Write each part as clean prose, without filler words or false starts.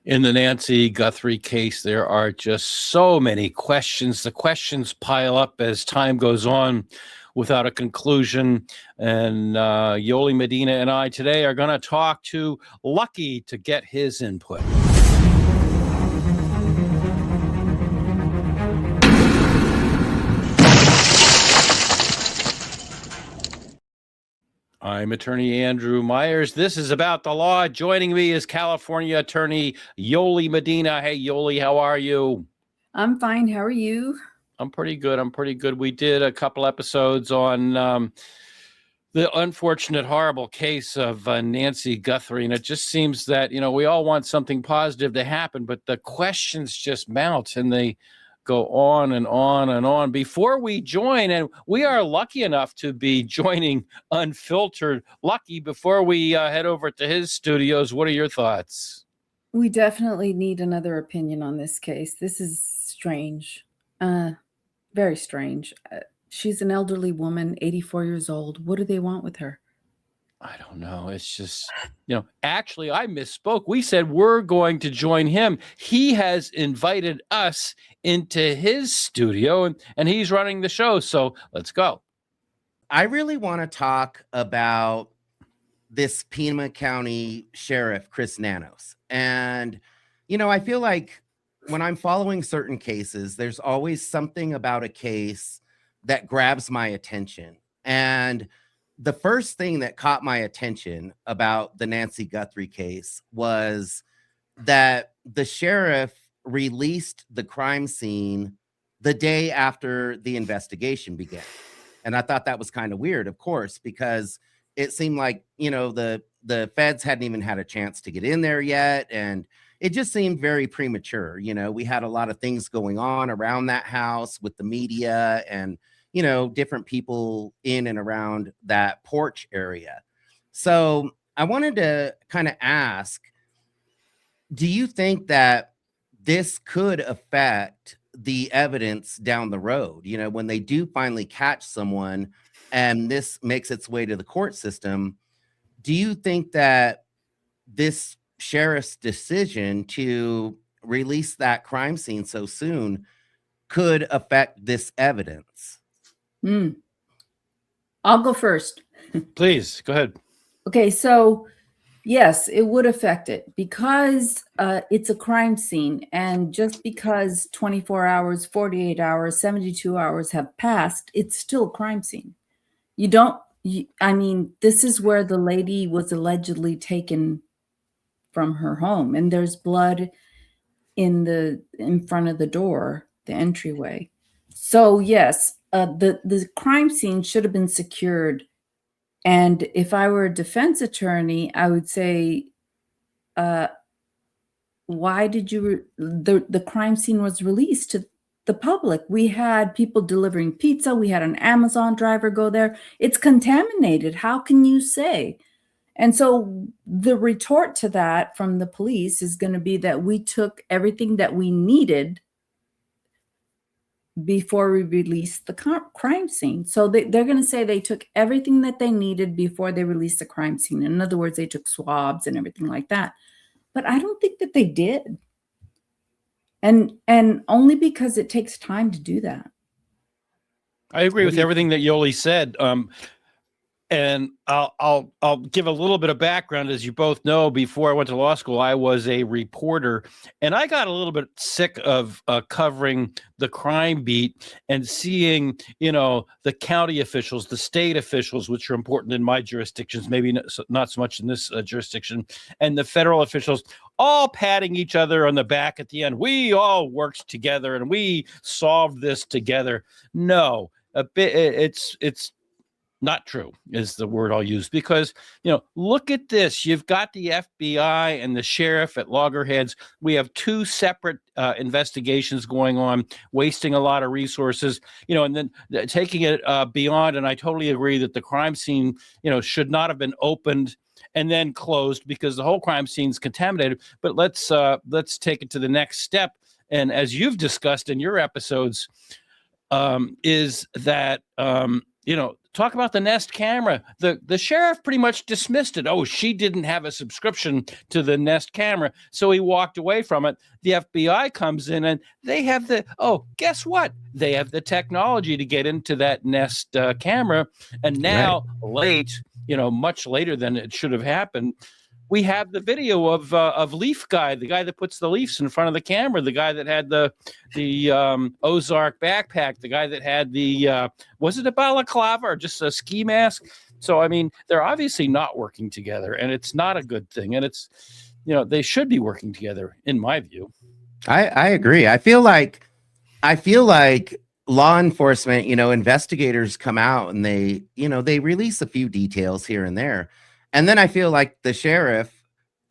In the Nancy Guthrie case, there are just so many questions. The questions pile up as time goes on without a conclusion. And Yoli Medina and I today are going to talk to Lucky to get his input. I'm attorney Andrew Myers. This is About the Law. Joining me is California attorney Yoli Medina. Hey, Yoli, how are you? I'm fine. How are you? I'm pretty good. We did a couple episodes on the unfortunate, horrible case of Nancy Guthrie, and it just seems that, we all want something positive to happen, but the questions just mount, and they go on and on and on. Before we join, and we are lucky enough to be joining Unfiltered Lucky, before we head over to his studios, what are your thoughts? We definitely need another opinion on this case. This is strange. Very strange. She's an elderly woman, 84 years old. What do they want with her? I don't know. It's just, actually, I misspoke. We said we're going to join him. He has invited us into his studio, and he's running the show. So let's go. I really want to talk about this Pima County Sheriff, Chris Nanos. And, I feel like when I'm following certain cases, there's always something about a case that grabs my attention. And the first thing that caught my attention about the Nancy Guthrie case was that the sheriff released the crime scene the day after the investigation began. And I thought that was kind of weird, of course, because it seemed like, the feds hadn't even had a chance to get in there yet. And it just seemed very premature. We had a lot of things going on around that house with the media and, different people in and around that porch area. So I wanted to kind of ask, do you think that this could affect the evidence down the road? When they do finally catch someone and this makes its way to the court system, do you think that this sheriff's decision to release that crime scene so soon could affect this evidence? I'll go first. Please, go ahead. Okay, so yes, it would affect it because it's a crime scene. And just because 24 hours, 48 hours, 72 hours have passed, it's still a crime scene. This is where the lady was allegedly taken from her home, and there's blood in front of the door, the entryway. So yes, the crime scene should have been secured. And if I were a defense attorney, I would say, why did the crime scene was released to the public? We had people delivering pizza. We had an Amazon driver go there. It's contaminated. How can you say? And so the retort to that from the police is going to be that we took everything that we needed before we released the crime scene. So they're going to say they took everything that they needed before they released the crime scene. In other words, they took swabs and everything like that. But I don't think that they did. And only because it takes time to do that. I agree with everything that Yoli said. And I'll give a little bit of background. As you both know, before I went to law school, I was a reporter, and I got a little bit sick of covering the crime beat and seeing, the county officials, the state officials, which are important in my jurisdictions, maybe not so much in this jurisdiction, and the federal officials all patting each other on the back at the end. We all worked together and we solved this together. No, it's not true is the word I'll use, because, look at this. You've got the FBI and the sheriff at loggerheads. We have two separate investigations going on, wasting a lot of resources, and then taking it beyond. And I totally agree that the crime scene, should not have been opened and then closed because the whole crime scene is contaminated. But let's take it to the next step. And as you've discussed in your episodes, is that, talk about the Nest camera. The sheriff pretty much dismissed it. Oh, she didn't have a subscription to the Nest camera, so he walked away from it. The FBI comes in and they have guess what? They have the technology to get into that Nest camera. And now much later than it should have happened, we have the video of Leaf Guy, the guy that puts the leaves in front of the camera, the guy that had the Ozark backpack, the guy that had the was it a balaclava or just a ski mask? So I mean, they're obviously not working together, and it's not a good thing. And it's they should be working together, in my view. I agree. I feel like law enforcement, investigators come out and they release a few details here and there. And then I feel like the sheriff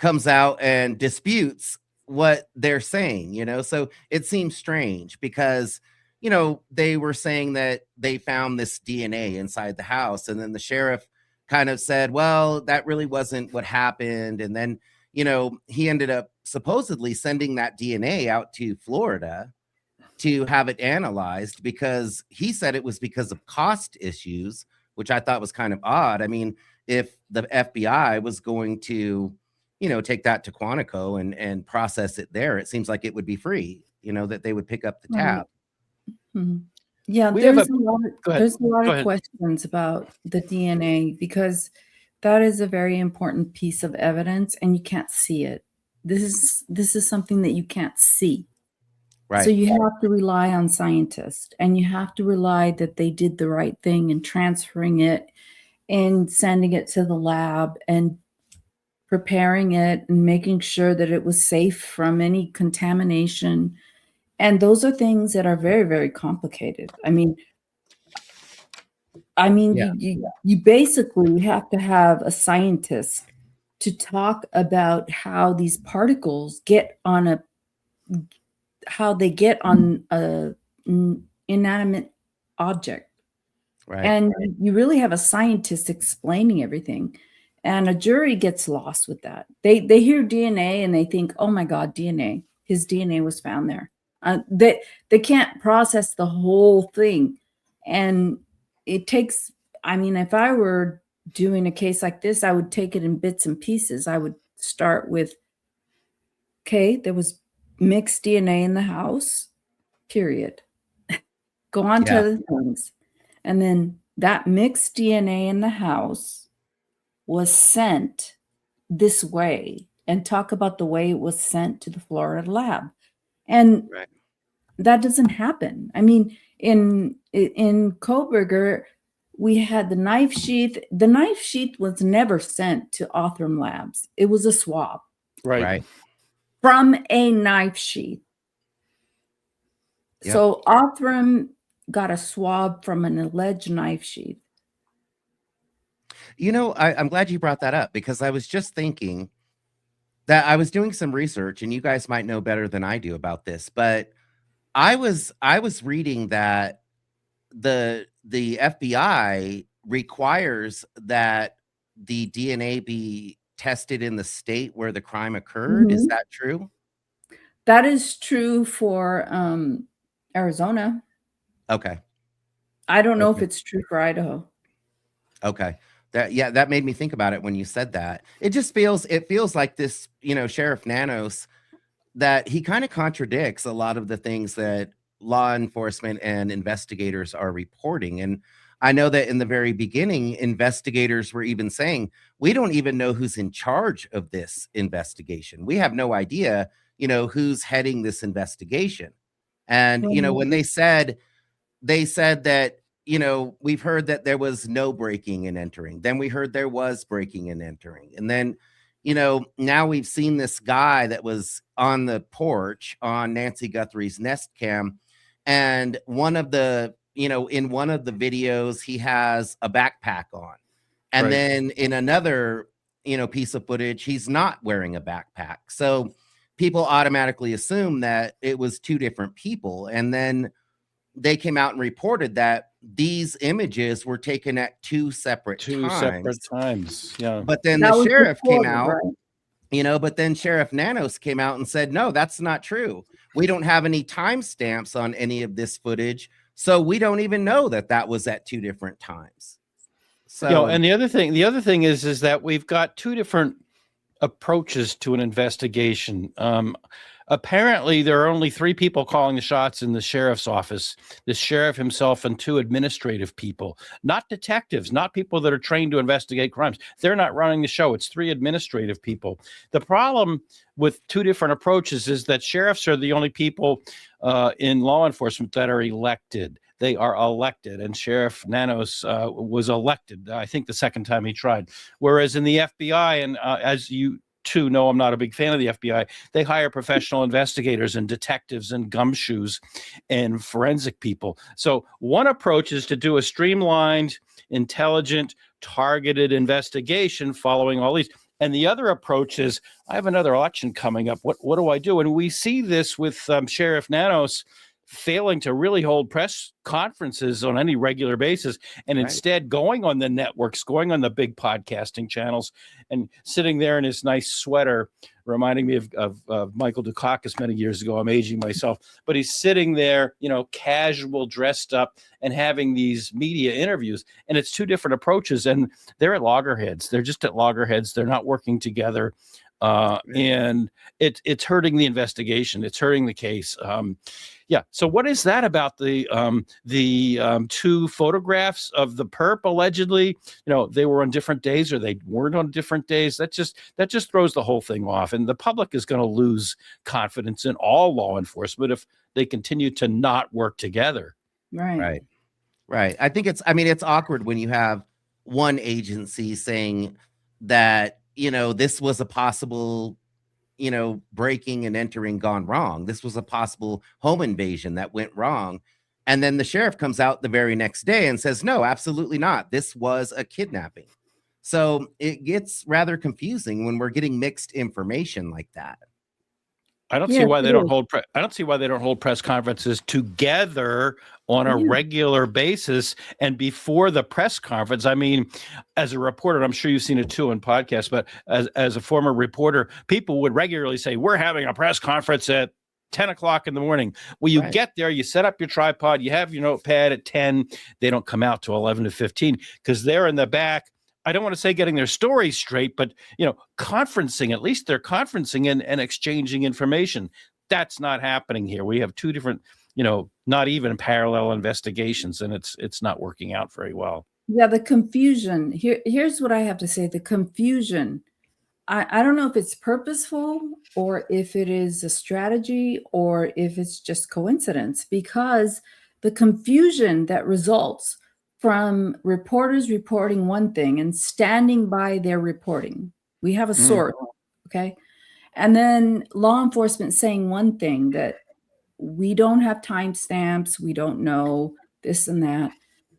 comes out and disputes what they're saying, so it seems strange because, they were saying that they found this DNA inside the house. And then the sheriff kind of said, well, that really wasn't what happened. And then, he ended up supposedly sending that DNA out to Florida to have it analyzed because he said it was because of cost issues, which I thought was kind of odd. I mean, if the FBI was going to, take that to Quantico and process it there, it seems like it would be free, that they would pick up the tab. Mm-hmm. Yeah, there's a lot of questions about the DNA because that is a very important piece of evidence and you can't see it. This is something that you can't see. Right. So you have to rely on scientists and you have to rely that they did the right thing in transferring it and sending it to the lab and preparing it and making sure that it was safe from any contamination. And those are things that are very, very complicated. I mean, Yeah. you basically have to have a scientist to talk about how these particles get on a inanimate object. Right. And you really have a scientist explaining everything. And a jury gets lost with that. They hear DNA and they think, oh my God, DNA. His DNA was found there. They can't process the whole thing. And it takes, if I were doing a case like this, I would take it in bits and pieces. I would start with, okay, there was mixed DNA in the house, period. Go on to other things. And then that mixed DNA in the house was sent this way and talk about the way it was sent to the Florida lab. And that doesn't happen. I mean, in Koberger, we had the knife sheath. The knife sheath was never sent to Othram Labs. It was a swab. Right. From a knife sheath. Yep. So Othram got a swab from an alleged knife sheath. I'm glad you brought that up because I was just thinking that I was doing some research and you guys might know better than I do about this, but I was reading that the FBI requires that the DNA be tested in the state where the crime occurred. Mm-hmm. Is that true? That is true for Arizona. Okay. I don't know if it's true for Idaho. Okay. That made me think about it when you said that. It feels like this, Sheriff Nanos, that he kind of contradicts a lot of the things that law enforcement and investigators are reporting. And I know that in the very beginning, investigators were even saying, we don't even know who's in charge of this investigation. We have no idea, who's heading this investigation. And, when they said that, we've heard that there was no breaking and entering. Then we heard there was breaking and entering. And then, now we've seen this guy that was on the porch on Nancy Guthrie's Nest Cam. And one of the, in one of the videos, he has a backpack on. And then in another, piece of footage, he's not wearing a backpack. So people automatically assume that it was two different people. And then they came out and reported that these images were taken at two separate times. Yeah. But then the sheriff came out, but then Sheriff Nanos came out and said, no, that's not true. We don't have any timestamps on any of this footage. So we don't even know that was at two different times. So, and the other thing is that we've got two different approaches to an investigation. Apparently, there are only 3 people calling the shots in the sheriff's office: the sheriff himself and 2 administrative people, not detectives, not people that are trained to investigate crimes. They're not running the show. It's 3 administrative people. The problem with 2 different approaches is that sheriffs are the only people in law enforcement that are elected. They are elected, and Sheriff Nanos was elected, I think, the second time he tried. Whereas in the FBI, and as you too know, I'm not a big fan of the FBI, they hire professional investigators and detectives and gumshoes and forensic people. So one approach is to do a streamlined, intelligent, targeted investigation following all these. And the other approach is, I have another election coming up. What do I do? And we see this with Sheriff Nanos failing to really hold press conferences on any regular basis, and instead going on the networks, going on the big podcasting channels, and sitting there in his nice sweater, reminding me of Michael Dukakis many years ago. I'm aging myself, but he's sitting there, casual, dressed up, and having these media interviews. And it's 2 different approaches, and they're at loggerheads. They're just at loggerheads. They're not working together. And it's hurting the investigation. It's hurting the case. So what is that about the 2 photographs of the perp allegedly? They were on different days or they weren't on different days. That just throws the whole thing off. And the public is going to lose confidence in all law enforcement if they continue to not work together. Right. I think it's awkward when you have one agency saying that, this was a possible, breaking and entering gone wrong. This was a possible home invasion that went wrong. And then the sheriff comes out the very next day and says, no, absolutely not. This was a kidnapping. So it gets rather confusing when we're getting mixed information like that. I don't see why they don't hold. I don't see why they don't hold press conferences together on a regular basis and before the press conference. I mean, as a reporter, I'm sure you've seen it too in podcasts, but as a former reporter, people would regularly say, "We're having a press conference at 10 o'clock in the morning." Well, you get there, you set up your tripod, you have your notepad at 10. They don't come out to 11 to 15 because they're in the back. I don't want to say getting their stories straight, but, conferencing, at least they're conferencing and exchanging information. That's not happening here. We have 2 different, not even parallel investigations, and it's not working out very well. Yeah, the confusion. Here's what I have to say. The confusion. I don't know if it's purposeful or if it is a strategy or if it's just coincidence, because the confusion that results from reporters reporting one thing and standing by their reporting. We have a source, okay? And then law enforcement saying one thing that we don't have timestamps, we don't know this and that.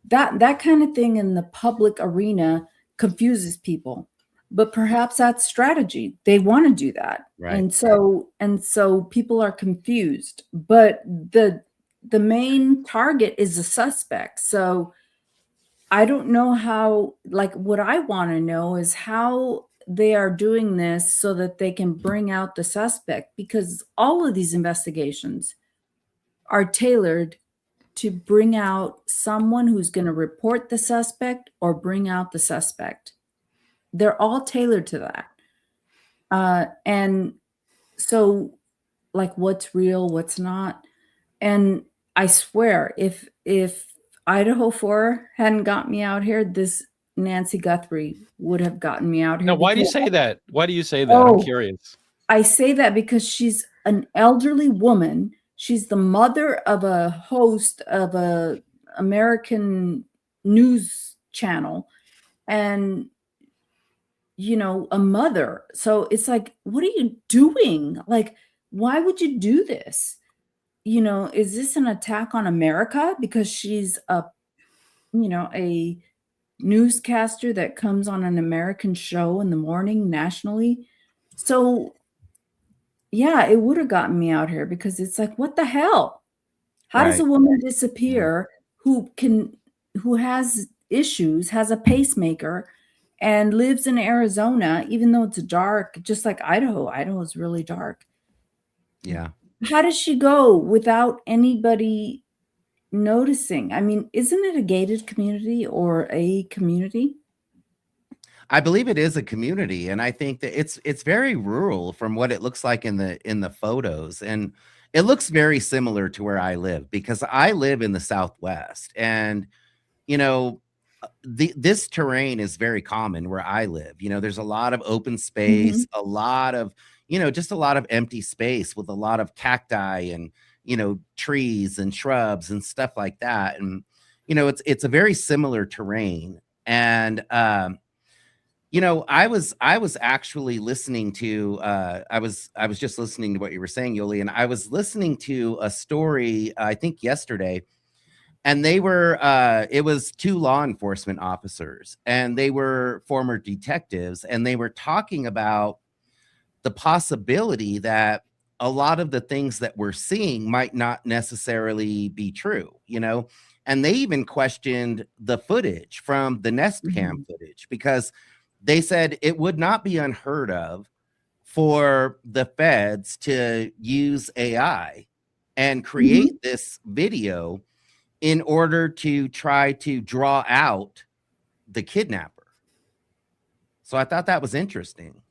That kind of thing in the public arena confuses people. But perhaps that's strategy. They want to do that. Right. And so people are confused. But the main target is the suspect. So I don't know how, what I want to know is how they are doing this so that they can bring out the suspect, because all of these investigations are tailored to bring out someone who's going to report the suspect or bring out the suspect. They're all tailored to that. And so, what's real, what's not. And I swear, if Idaho 4 hadn't got me out here, this Nancy Guthrie would have gotten me out here. Now, why do you say that? Why do you say that? I'm curious. I say that because she's an elderly woman. She's the mother of a host of a American news channel, and a mother. So it's like, what are you doing? Why would you do this? Is this an attack on America because she's a newscaster that comes on an American show in the morning nationally? So yeah, it would have gotten me out here, because it's like, what the hell? How does a woman disappear who has issues, has a pacemaker, and lives in Arizona, even though it's dark, just like Idaho. Idaho is really dark. Yeah. How does she go without anybody noticing? I mean, isn't it a gated community or a community? I believe it is a community, and I think that it's very rural from what it looks like in the photos, and it looks very similar to where I live because I live in the Southwest, and you know, this terrain is very common where I live. There's a lot of open Mhm. space, a lot of, just a lot of empty space with a lot of cacti and, trees and shrubs and stuff like that. And, it's a very similar terrain. And, I was actually listening to, I was just listening to what you were saying, Yoli, and I was listening to a story, I think yesterday, and they were it was two law enforcement officers, and they were former detectives, and they were talking about the possibility that a lot of the things that we're seeing might not necessarily be true, and they even questioned the footage from the Nest Cam Mhm. footage because they said it would not be unheard of for the feds to use AI and Mhm. create this video in order to try to draw out the kidnapper. So I thought that was interesting.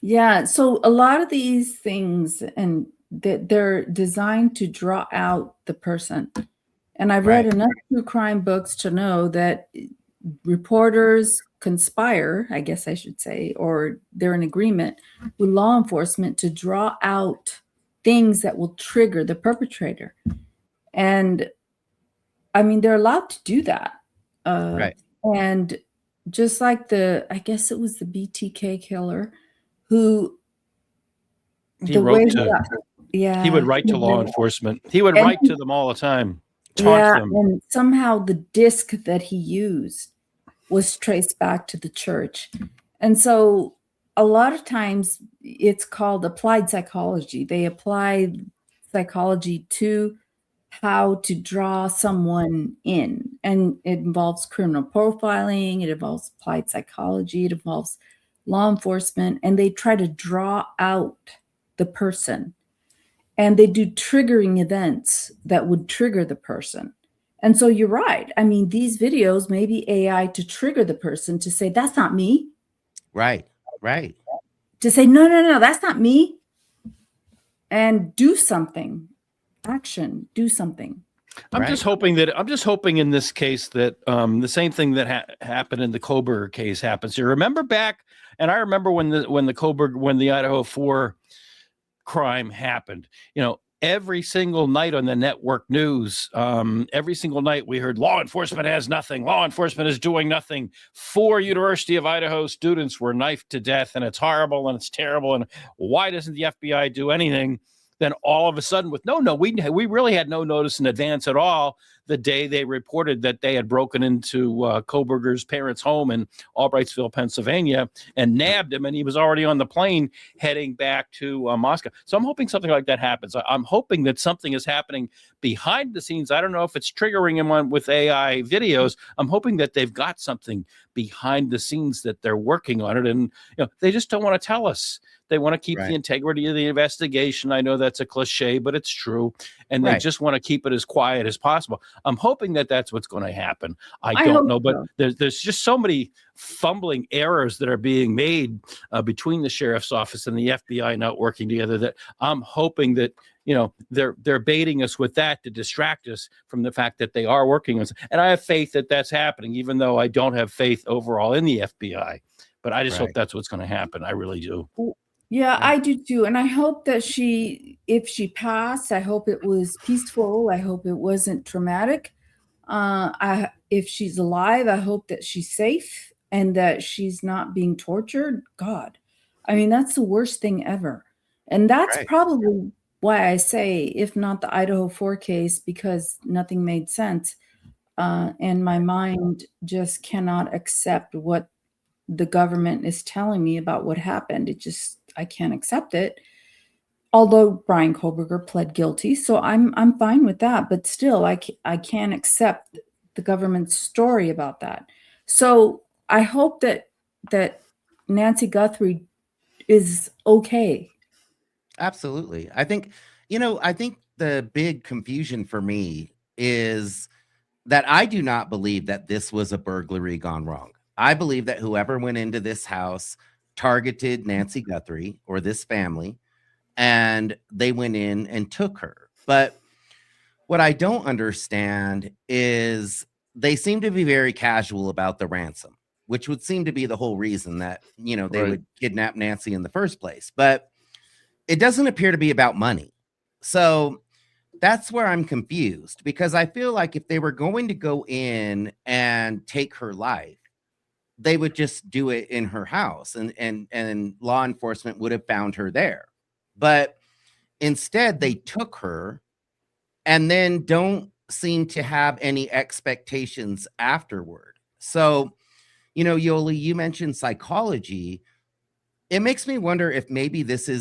Yeah, so a lot of these things and they're designed to draw out the person. And I've read Right. enough true crime books to know that reporters conspire, I guess I should say, or they're in agreement with law enforcement to draw out things that will trigger the perpetrator. And I mean, they're allowed to do that. Uh, Right. and just like I guess it was the BTK killer who, He the way wrote he to got, he yeah, would write to law enforcement. He would and write to them all the time, taunt yeah, them. and somehow the disc that he used was traced back to the church. And so a lot of times it's called applied psychology. They apply psychology to how to draw someone in. And it involves criminal profiling, it involves applied psychology, it involves law enforcement, and they try to draw out the person. And they do triggering events that would trigger the person. And so you're right. I mean, these videos may be AI to trigger the person to say, that's not me. Right. Right. To say, no, no, no, that's not me. And do something. Action, do something. I'm just Right. hoping in this case that the same thing that happened in the Koberger case happens. You remember back, and I remember when the Idaho 4 crime happened. Every single night on the network news, every single night we heard law enforcement has nothing. Law enforcement is doing nothing. 4 University of Idaho students were knifed to death, and it's horrible and it's terrible. And why doesn't the FBI do anything? Then all of a sudden, with we really had no notice in advance at all. The day they reported that they had broken into Koberger's parents' home in Albrightsville, Pennsylvania, and nabbed him, and he was already on the plane heading back to Moscow. So I'm hoping something like that happens. I'm hoping that something is happening behind the scenes. I don't know if it's triggering him with AI videos. I'm hoping that they've got something behind the scenes that they're working on it, and they just don't want to tell us. They want to keep the Right. integrity of the investigation. I know that's a cliche, but it's true. And they Right. just want to keep it as quiet as possible. I'm hoping that that's what's going to happen. I I don't hope know, but so. there's just so many fumbling errors that are being made between the sheriff's office and the FBI not working together that I'm hoping that they're baiting us with that to distract us from the fact that they are working on. And I have faith that that's happening, even though I don't have faith overall in the FBI. But I just hope Right. that's what's going to happen. I really do. Yeah, Yeah. I do too. And I hope that if she passed, I hope it was peaceful. I hope it wasn't traumatic. If she's alive, I hope that she's safe and that she's not being tortured. God, I mean, that's the worst thing ever. And that's Right. probably why I say, if not the Idaho 4 case, because nothing made sense. And my mind just cannot accept what the government is telling me about what happened. I can't accept it. Although Brian Koberger pled guilty, so I'm fine with that. But still, I can't accept the government's story about that. So I hope that Nancy Guthrie is okay. Absolutely. I think the big confusion for me is that I do not believe that this was a burglary gone wrong. I believe that whoever went into this house targeted Nancy Guthrie or this family, and they went in and took her. But what I don't understand is they seem to be very casual about the ransom, which would seem to be the whole reason that, they Right. would kidnap Nancy in the first place. But it doesn't appear to be about money. So that's where I'm confused, because I feel like if they were going to go in and take her life, they would just do it in her house, and law enforcement would have found her there. But instead they took her and then don't seem to have any expectations afterward. So, Yoli, you mentioned psychology. It makes me wonder if maybe this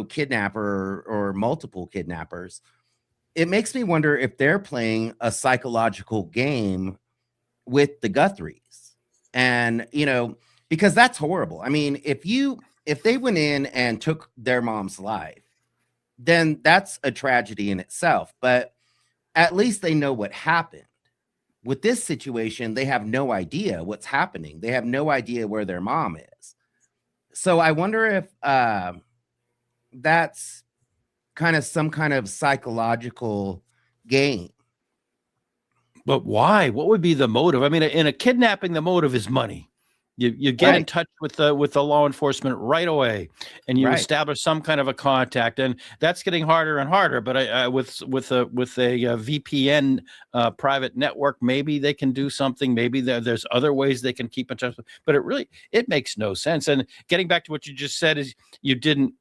kidnapper or multiple kidnappers. It makes me wonder if they're playing a psychological game with the Guthries. And, because that's horrible. I mean, if they went in and took their mom's life, then that's a tragedy in itself. But at least they know what happened. With this situation, they have no idea what's happening. They have no idea where their mom is. So I wonder if that's kind of some kind of psychological game. But why? What would be the motive? I mean, in a kidnapping, the motive is money. You get in touch with the law enforcement right away, and you establish some kind of a contact, and that's getting harder and harder. But with a VPN private network, maybe they can do something. Maybe there's other ways they can keep in touch. But it makes no sense. And getting back to what you just said, is you didn't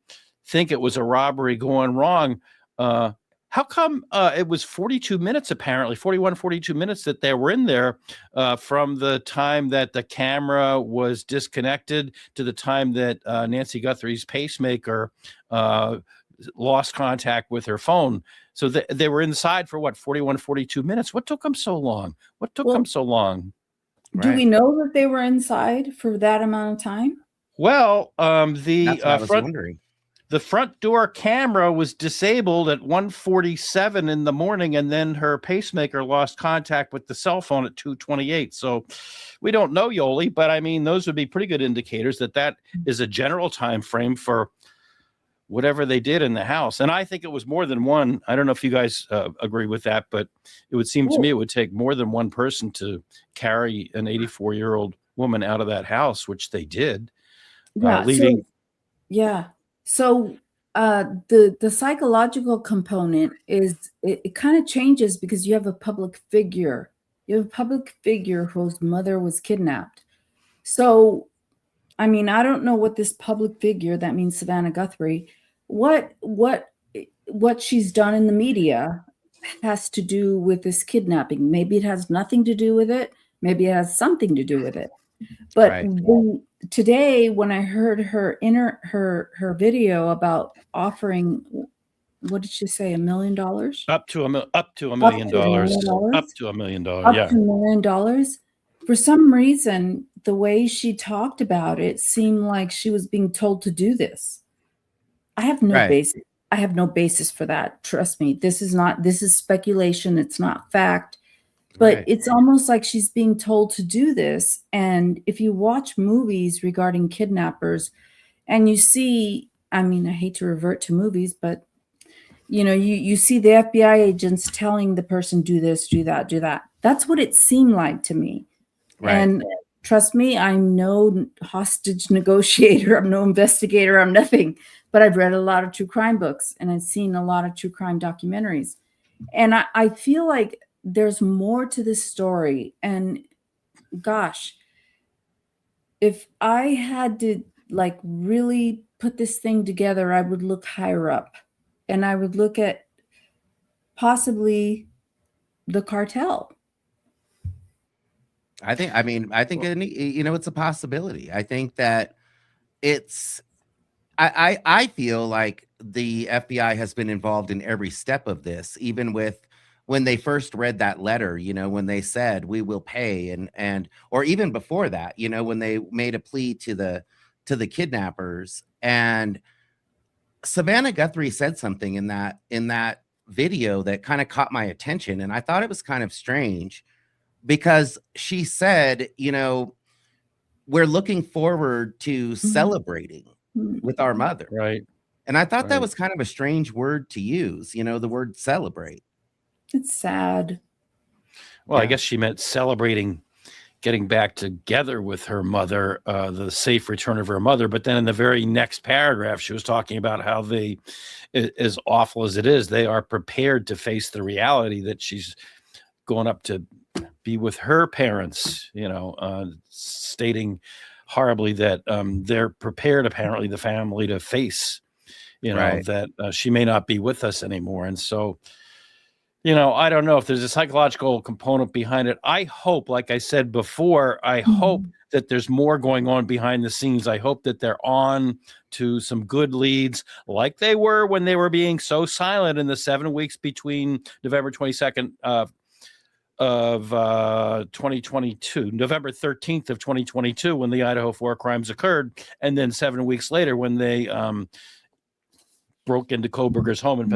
think it was a robbery going wrong. How come it was 42 minutes, apparently 42 minutes that they were in there from the time that the camera was disconnected to the time that Nancy Guthrie's pacemaker lost contact with her phone? So they were inside for 42 minutes. What took them so long? Do we know that they were inside for that amount of time? Well, That's what I was wondering. The front door camera was disabled at 1:47 in the morning, and then her pacemaker lost contact with the cell phone at 2:28. So we don't know, Yoli, but I mean, those would be pretty good indicators that is a general time frame for whatever they did in the house. And I think it was more than one. I don't know if you guys agree with that, but it would seem to me it would take more than one person to carry an 84-year-old woman out of that house, which they did. Leaving. So the psychological component is it kind of changes because you have a public figure. You have a public figure whose mother was kidnapped. So, I mean, I don't know what this public figure, that means Savanna Guthrie, what she's done in the media has to do with this kidnapping. Maybe it has nothing to do with it. Maybe it has something to do with it. But today, when I heard her video about offering, what did she say, $1 million? Up to $1 million. Up to $1 million. Yeah. Up to $1 million. For some reason, the way she talked about it seemed like she was being told to do this. I have no basis. I have no basis for that. Trust me. This is speculation. It's not fact. But it's almost like she's being told to do this. And if you watch movies regarding kidnappers and you see, I mean, I hate to revert to movies, but you see the FBI agents telling the person, do this, do that, do that. That's what it seemed like to me. Right. And trust me, I'm no hostage negotiator. I'm no investigator. I'm nothing. But I've read a lot of true crime books and I've seen a lot of true crime documentaries. And I feel like there's more to this story. And gosh, if I had to really put this thing together, I would look higher up and I would look at possibly the cartel. I think it's a possibility. I think that I feel like the FBI has been involved in every step of this, even with when they first read that letter, when they said we will pay or even before that, when they made a plea to the kidnappers. And Savanna Guthrie said something in that video that kind of caught my attention. And I thought it was kind of strange. because she said, you know, we're looking forward to celebrating with our mother. Right. And I thought that Right. was kind of a strange word to use, you know, the word celebrate. It's sad. Well, I Yeah. guess she meant celebrating getting back together with her mother, the safe return of her mother. But then in the very next paragraph, she was talking about how they, as awful as it is, they are prepared to face the reality that she's going up to be with her parents, you know, stating horribly that they're prepared, apparently, the family to face, you know, Right. that she may not be with us anymore. And so, you know, I don't know if there's a psychological component behind it. I hope, like I said before, I hope that there's more going on behind the scenes. I hope that they're on to some good leads like they were when they were being so silent in the 7 weeks between November 22nd of 2022, November 13th of 2022, when the Idaho 4 crimes occurred, and then 7 weeks later when they broke into Koberger's home and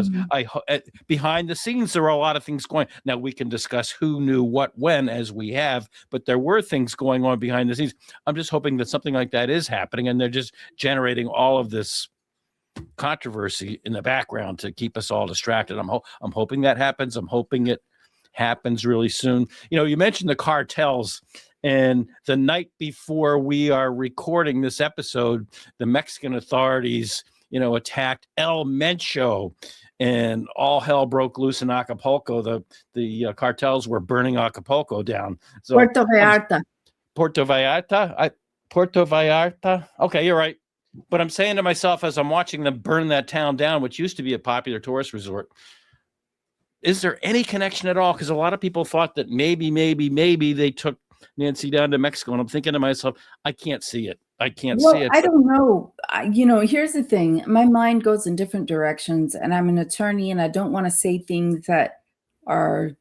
behind the scenes there are a lot of things going. Now we can discuss who knew what when as we have, but there were things going on behind the scenes. I'm just hoping that something like that is happening and they're just generating all of this controversy in the background to keep us all distracted. I'm hoping that happens. I'm hoping it happens really soon. You know, you mentioned the cartels, and the night before we are recording this episode, the Mexican authorities, you know, attacked El Mencho, and all hell broke loose in Acapulco. The cartels were burning Acapulco down. So Puerto Vallarta. Puerto Vallarta. Puerto Vallarta. Okay, you're right. But I'm saying to myself as I'm watching them burn that town down, which used to be a popular tourist resort, is there any connection at all? Because a lot of people thought that maybe they took Nancy down to Mexico, and I'm thinking to myself, I can't see it. I can't see it. I don't know. You know, here's the thing. My mind goes in different directions, and I'm an attorney, and I don't want to say things that are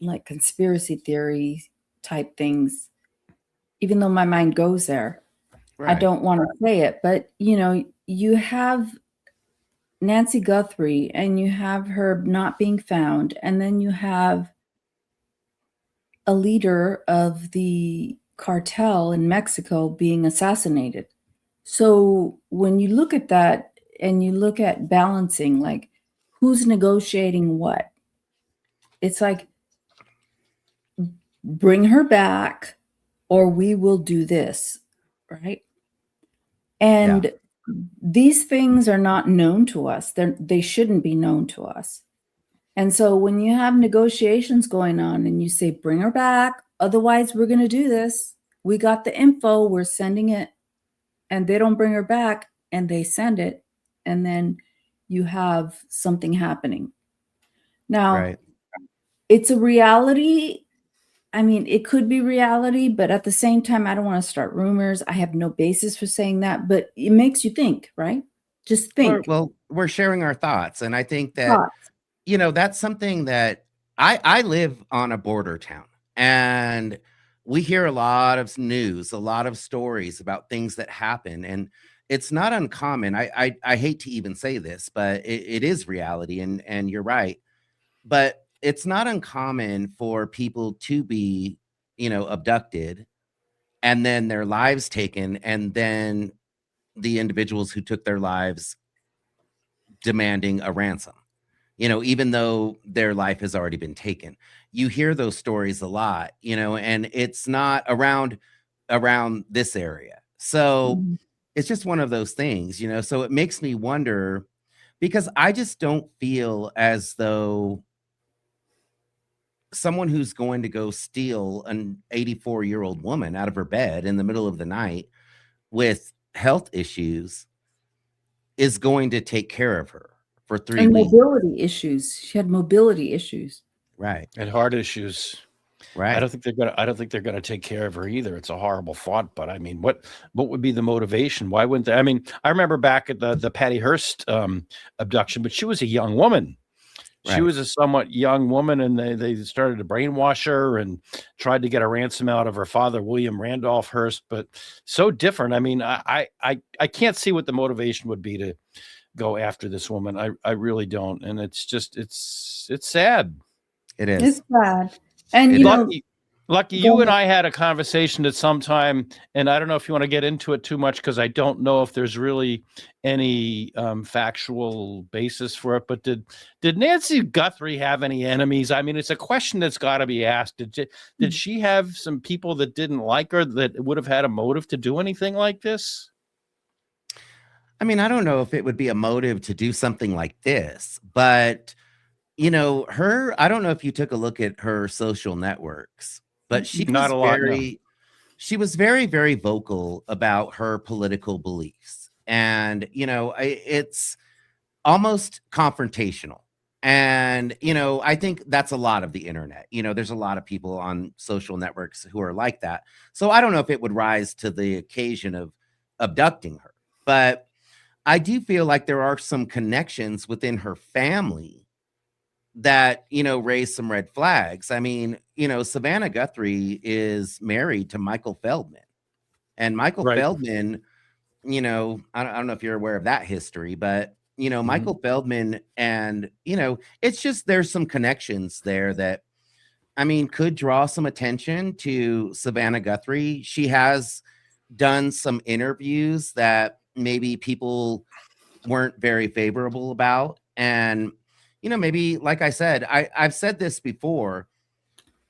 like conspiracy theory type things, even though my mind goes there. Right. I don't want to say it, but you know, you have Nancy Guthrie and you have her not being found, and then you have a leader of the cartel in Mexico being assassinated. So when you look at that and you look at balancing, like who's negotiating what, it's like bring her back or we will do this, right? And these things are not known to us. They shouldn't be known to us. And so when you have negotiations going on and you say, bring her back, otherwise we're going to do this. We got the info, we're sending it, and they don't bring her back and they send it. And then you have something happening. Now, it's a reality. I mean, it could be reality, but at the same time, I don't want to start rumors. I have no basis for saying that, but it makes you think, right? Just think. Well, we're sharing our thoughts. And I think that, you know, that's something that I live on a border town, and we hear a lot of news, a lot of stories about things that happen. And it's not uncommon. I hate to even say this, but it is reality. And you're right. But it's not uncommon for people to be, you know, abducted and then their lives taken, and then the individuals who took their lives demanding a ransom, you know, even though their life has already been taken. You hear those stories a lot, you know, and it's not around this area. So it's just one of those things, you know. So it makes me wonder, because I just don't feel as though someone who's going to go steal an 84-year-old woman out of her bed in the middle of the night with health issues is going to take care of her for 3 weeks. Mobility issues. She had mobility issues. Right. And heart issues. Right. I don't think they're gonna take care of her either. It's a horrible thought, but I mean, what would be the motivation? Why wouldn't they? I mean, I remember back at the Patty Hearst abduction, but she was a young woman. She was a somewhat young woman, and they started to brainwash her and tried to get a ransom out of her father, William Randolph Hearst. But so different. I mean, I can't see what the motivation would be to go after this woman. I really don't, and it's just it's sad. It is. It's sad. And you know, Lucky, Go you and ahead. I had a conversation at some time, and I don't know if you want to get into it too much because I don't know if there's really any factual basis for it. But did Nancy Guthrie have any enemies? I mean, it's a question that's got to be asked. Did she have some people that didn't like her that would have had a motive to do anything like this? I mean, I don't know if it would be a motive to do something like this, but I don't know if you took a look at her social networks, but Not a lot, no. she was very, very vocal about her political beliefs. And, it's almost confrontational. And, I think that's a lot of the internet. There's a lot of people on social networks who are like that. So I don't know if it would rise to the occasion of abducting her, but I do feel like there are some connections within her family that, raise some red flags. I mean, Savanna Guthrie is married to Michael Feldman. And Michael Right. Feldman, I don't know if you're aware of that history, but, Michael Feldman and, it's just there's some connections there that, I mean, could draw some attention to Savanna Guthrie. She has done some interviews that maybe people weren't very favorable about. And, maybe, like I said, I've said this before,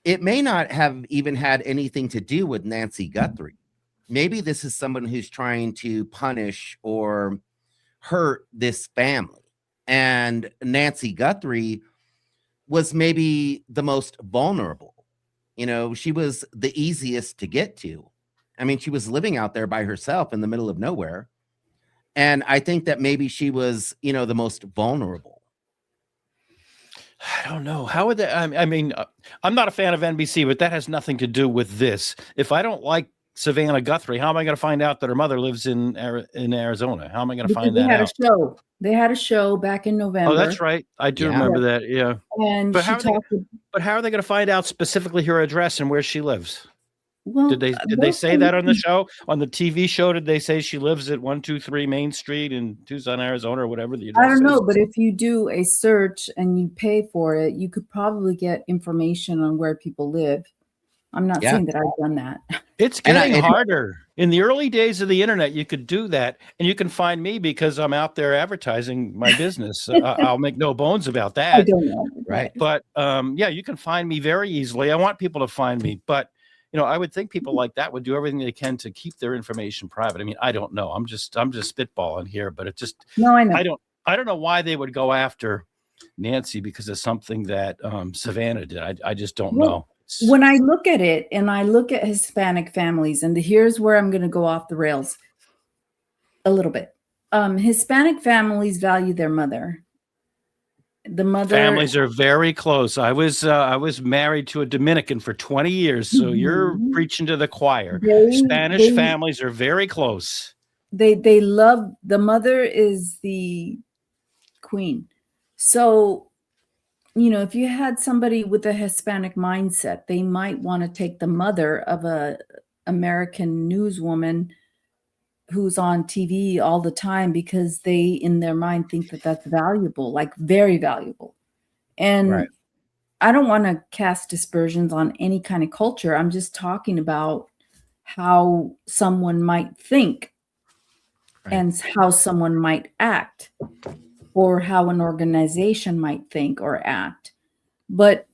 it may not have even had anything to do with Nancy Guthrie. Maybe this is someone who's trying to punish or hurt this family. And Nancy Guthrie was maybe the most vulnerable. She was the easiest to get to. I mean, she was living out there by herself in the middle of nowhere. And I think that maybe she was, the most vulnerable. I don't know. How would that? I mean, I'm not a fan of NBC, but that has nothing to do with this. If I don't like Savanna Guthrie, how am I going to find out that her mother lives in Arizona? How am I going to Because find they that had out? a show. They had a show back in November. Oh, that's right. I do Yeah. remember that. Yeah. And But she how are they? talked. But how are they going to find out specifically her address and where she lives? Well, Did they say that on the show, on the TV show? Did they say she lives at 123 Main Street in Tucson, Arizona, or whatever the address I don't know, is? but if you do a search and you pay for it, you could probably get information on where people live. I'm not Yeah. saying that I've done that. It's getting harder. In the early days of the internet, you could do that, and you can find me because I'm out there advertising my business. I'll make no bones about I that. don't know. Right. But yeah, you can find me very easily. I want people to find me, but I would think people like that would do everything they can to keep their information private. I mean, I don't know. I'm just spitballing here, but it just No, I know. I don't know why they would go after Nancy because of something that Savanna did. I just don't know. When I look at it and I look at Hispanic families, and here's where I'm going to go off the rails a little bit. Hispanic families value their mother. The mother Families are very close. I was married to a Dominican for 20 years, so you're preaching to the choir. Spanish families are very close. They love the mother is the queen. So, if you had somebody with a Hispanic mindset, they might want to take the mother of a American newswoman who's on TV all the time because they, in their mind, think that that's valuable, like very valuable. And Right. I don't want to cast aspersions on any kind of culture. I'm just talking about how someone might think and how someone might act, or how an organization might think or act. But,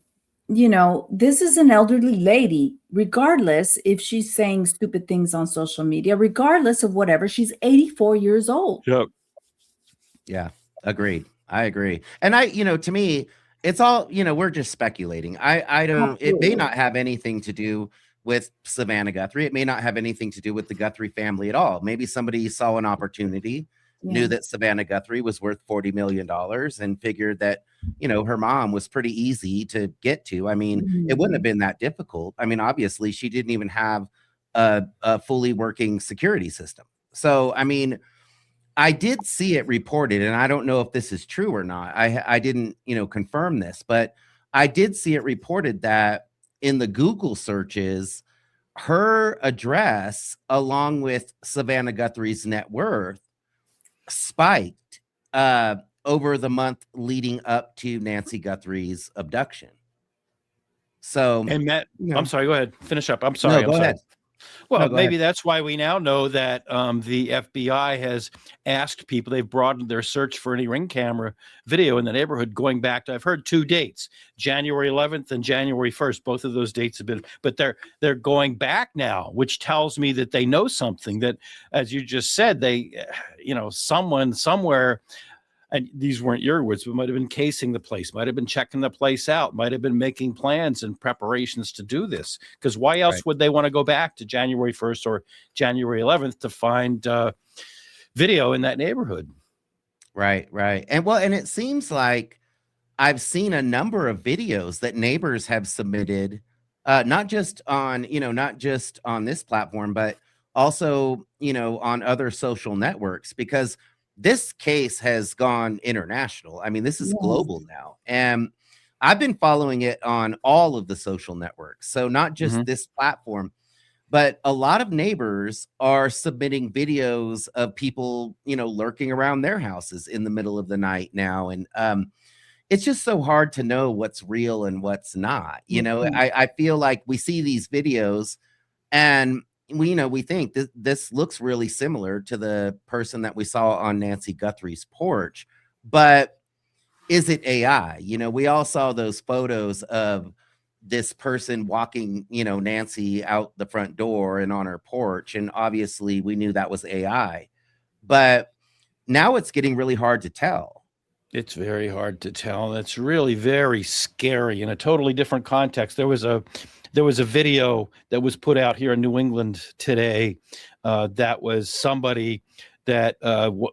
this is an elderly lady, regardless if she's saying stupid things on social media, regardless of whatever, she's 84 years old. Yep. Yeah, agreed. I agree. And to me, it's all, we're just speculating. I don't, it may not have anything to do with Savanna Guthrie. It may not have anything to do with the Guthrie family at all. Maybe somebody saw an opportunity, knew that Savanna Guthrie was worth $40 million and figured that, her mom was pretty easy to get to. I mean, it wouldn't have been that difficult. I mean, obviously she didn't even have a fully working security system. So, I mean, I did see it reported, and I don't know if this is true or not. I didn't, confirm this, but I did see it reported that in the Google searches, her address, along with Savanna Guthrie's net worth, spiked over the month leading up to Nancy Guthrie's abduction. So, And Matt, you know, I'm sorry, go ahead. Finish up. I'm no, sorry. go ahead. Well, No, go maybe ahead. that's why we now know that the FBI has asked people, they've broadened their search for any ring camera video in the neighborhood going back to, I've heard 2 dates, January 11th and January 1st. Both of those dates have been, but they're going back now, which tells me that they know something that, as you just said, they, someone somewhere, and these weren't your words, but might have been casing the place, might have been checking the place out, might have been making plans and preparations to do this. Because why else Right. would they want to go back to January 1st or January 11th to find video in that neighborhood? Right. And it seems like I've seen a number of videos that neighbors have submitted, not just on this platform, but also, on other social networks, because this case has gone international. I mean, this is Yes. global now. And I've been following it on all of the social networks. So not just this platform, but a lot of neighbors are submitting videos of people, lurking around their houses in the middle of the night now. And it's just so hard to know what's real and what's not. I feel like we see these videos and we think this looks really similar to the person that we saw on Nancy Guthrie's porch, but is it AI? We all saw those photos of this person walking, Nancy out the front door and on her porch, and obviously we knew that was AI, but now it's getting really hard to tell. It's very hard to tell. It's really very scary in a totally different context. There was a video that was put out here in New England today that was somebody that